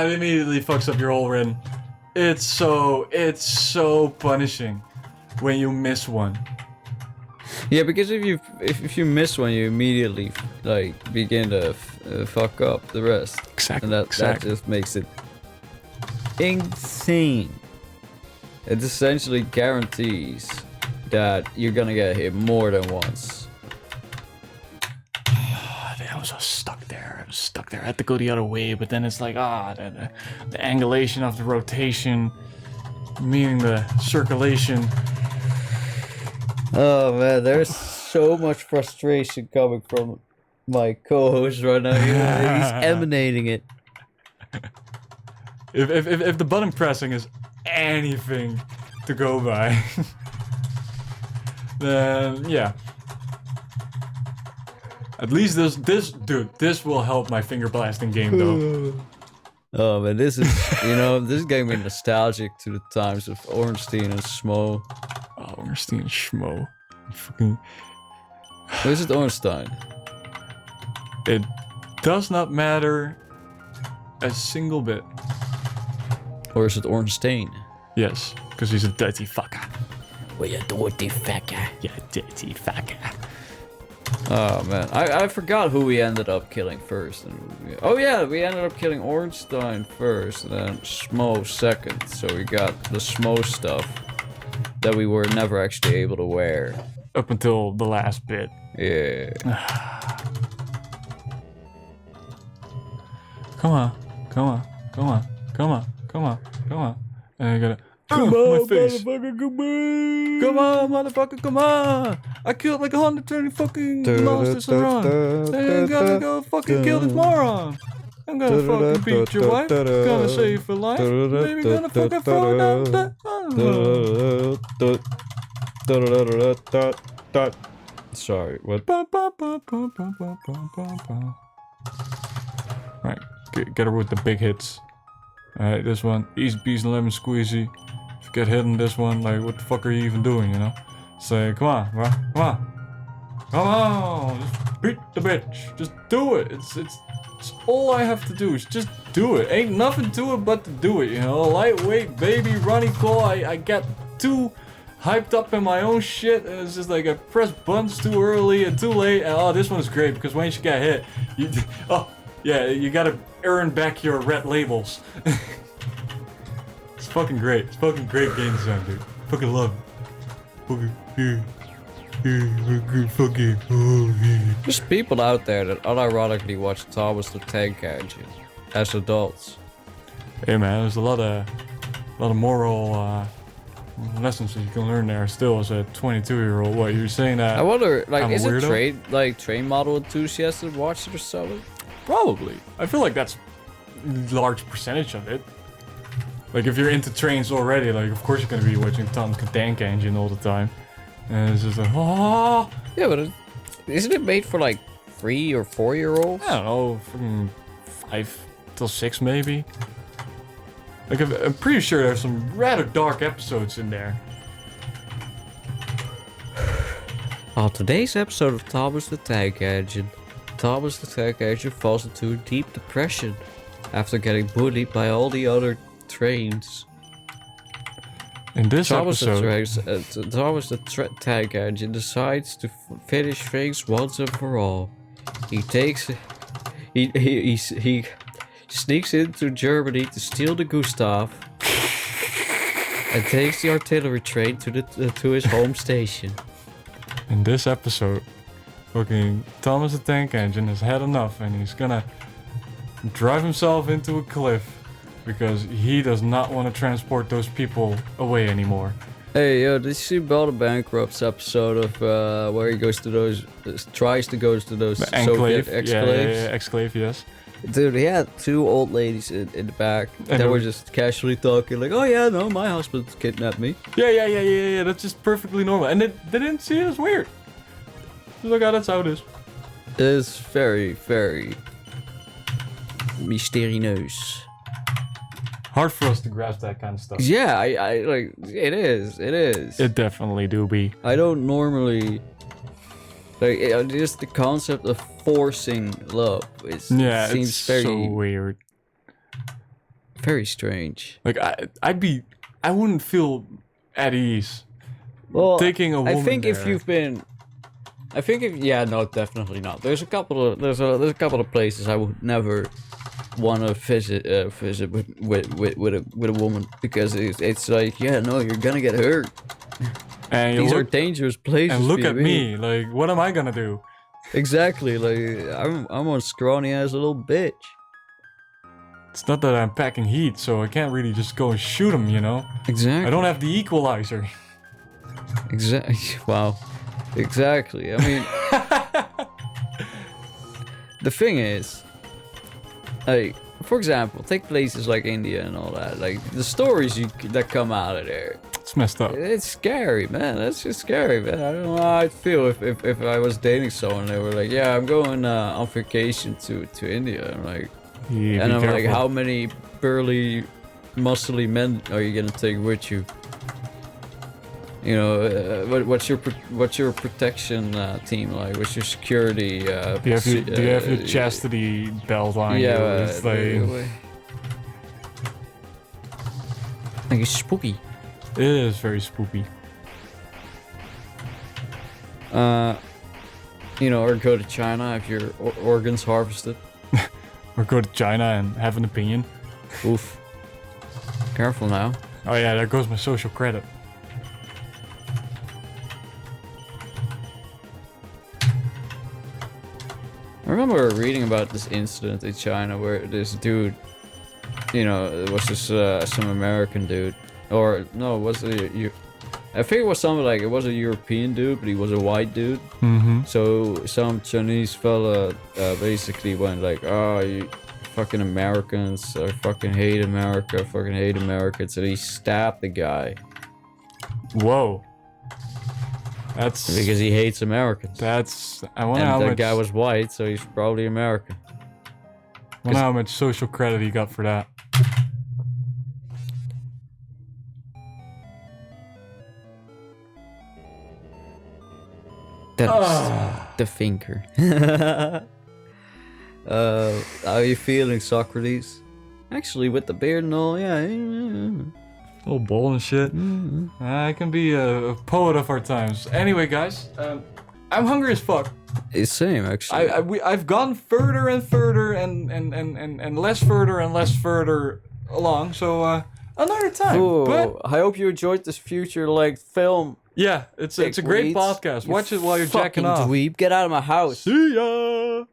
It immediately fucks up your whole rhythm. It's so punishing when you miss one. Yeah, because if you miss one, you immediately like begin to fuck up the rest. Exactly. And that just makes it insane. It essentially guarantees that you're gonna get hit more than once. I was stuck there. I had to go the other way, but then it's like, the angulation of the rotation, meaning the circulation. Oh man, there's so much frustration coming from my co-host right now. He's emanating it. If the button pressing is anything to go by, then yeah. At least this will help my finger blasting game though. Oh man, this is, you know, this gave me nostalgic to the times of Ornstein and Smo. Oh, Ornstein and Schmo. Fucking. Or is it Ornstein? It does not matter a single bit. Or is it Ornstein? Yes, because he's a dirty fucker. Well, you dirty fucker. Yeah, dirty fucker. Oh man, I forgot who we ended up killing first. Oh yeah, we ended up killing Ornstein first, and then Smo second. So we got the Smo stuff that we were never actually able to wear. Up until the last bit. Yeah. Come on, come on, come on, come on, come on, come on. And I gotta. Come my on, face. motherfucker, come on! Come on, motherfucker, come on! I killed like 120 fucking monsters in a run. And I gotta go fucking kill this moron. I'm gonna fucking beat your wife. Gonna save her life. Maybe gonna fucking throw down that. Sorry, what? Right, get her with the big hits. Alright, this one, easy peasy lemon squeezy. If you get hit on this one, like, what the fuck are you even doing, you know? Say, come on, bro, come on. Come on, just beat the bitch. Just do it. It's all I have to do is just do it. Ain't nothing to it but to do it, you know? Lightweight, baby, runny claw. I got too hyped up in my own shit, and it's just like I pressed buttons too early and too late. And oh, this one's great because once you get hit, yeah, you gotta earn back your red labels. It's fucking great. It's fucking great game design, dude. Fucking love it. Fucking There's people out there that unironically watch Thomas the Tank Engine as adults. Hey man, there's a lot of moral lessons that you can learn there still as a 22-year-old. What you're saying that? I wonder, like, I'm a is it weirdo? train model enthusiasts that watch it or something? Probably. I feel like that's a large percentage of it. Like if you're into trains already, like of course you're gonna be watching Thomas the Tank Engine all the time. And it's just like, oh. Yeah, but isn't it made for like 3 or 4-year-olds? I don't know, from 5 till 6 maybe. Like I'm pretty sure there's some rather dark episodes in there. On today's episode of Thomas the Tank Engine, Thomas the Tank Engine falls into a deep depression after getting bullied by all the other trains. In this Thomas episode, Thomas the Tank Engine decides to finish things once and for all. He sneaks into Germany to steal the Gustav and takes the artillery train to his home station. in this episode, fucking Thomas the Tank Engine has had enough and he's gonna drive himself into a cliff because he does not want to transport those people away anymore. Hey, yo, did you see Bell the Bankrupt's episode of where he goes to those, tries to go to those Soviet Enclave, exclaves? yeah, exclave, yes. Dude, he had 2 old ladies in the back that were just casually talking like, oh yeah, no, my husband kidnapped me. Yeah, that's just perfectly normal. And they didn't see it as weird. Just like, oh, that's how it is. It's very, very mysterious. Hard for us to grasp that kind of stuff. Yeah, I like, it is. It definitely do be. I don't normally, like, just the concept of forcing love seems it's very, so weird. very strange. Like, I wouldn't feel at ease Well, taking a woman I think if there. you've been, yeah, no, definitely not. There's a couple of places I would never want to visit with a woman because it's like, yeah, no, you're gonna get hurt. And These are dangerous places. and look for you at to be. me, like, what am I gonna do? Exactly, like I'm a scrawny ass little bitch. It's not that I'm packing heat, so I can't really just go and shoot him, you know? Exactly. I don't have the equalizer. Exactly. Wow. Exactly. I mean, the thing is, like, for example, take places like India and all that. Like the stories that come out of there. It's messed up. It's scary, man. That's just scary, man. I don't know how I'd feel if I was dating someone and they were like, yeah, I'm going on vacation to India. I'm like, Yeah, and be I'm like, careful. how many burly, muscly men are you gonna take with you? You know, what's your protection team like? What's your security? Do you have your chastity belt on you? It's like, I think it's spooky. it is very spooky. You know, or go to China, have your organs harvested. Or go to China and have an opinion. Oof. Careful now. Oh yeah, there goes my social credit. I remember reading about this incident in China where this dude, you know, it was just some American dude, or no, was it I think it was something like it was a European dude, but he was a white dude. Mm-hmm. So some Chinese fella basically went like, "Oh, you fucking Americans! I fucking hate America! I fucking hate Americans!" And he stabbed the guy Whoa. That's because he hates Americans. That's. I wonder how And that much. guy was white, so he's probably American. Wonder how much social credit he got for that. That's the thinker. How are you feeling, Socrates? Actually, with the beard and all, yeah. Little bowl and shit. I can be a poet of our times. Anyway, guys, I'm hungry as fuck. It's same, actually. I've gone further and further and less further and less further along. So another time. Ooh, But I hope you enjoyed this future-length film. yeah, it's a great Dickweeds. podcast. You Watch it while you're jacking fucking off. dweeb. Get out of my house. See ya.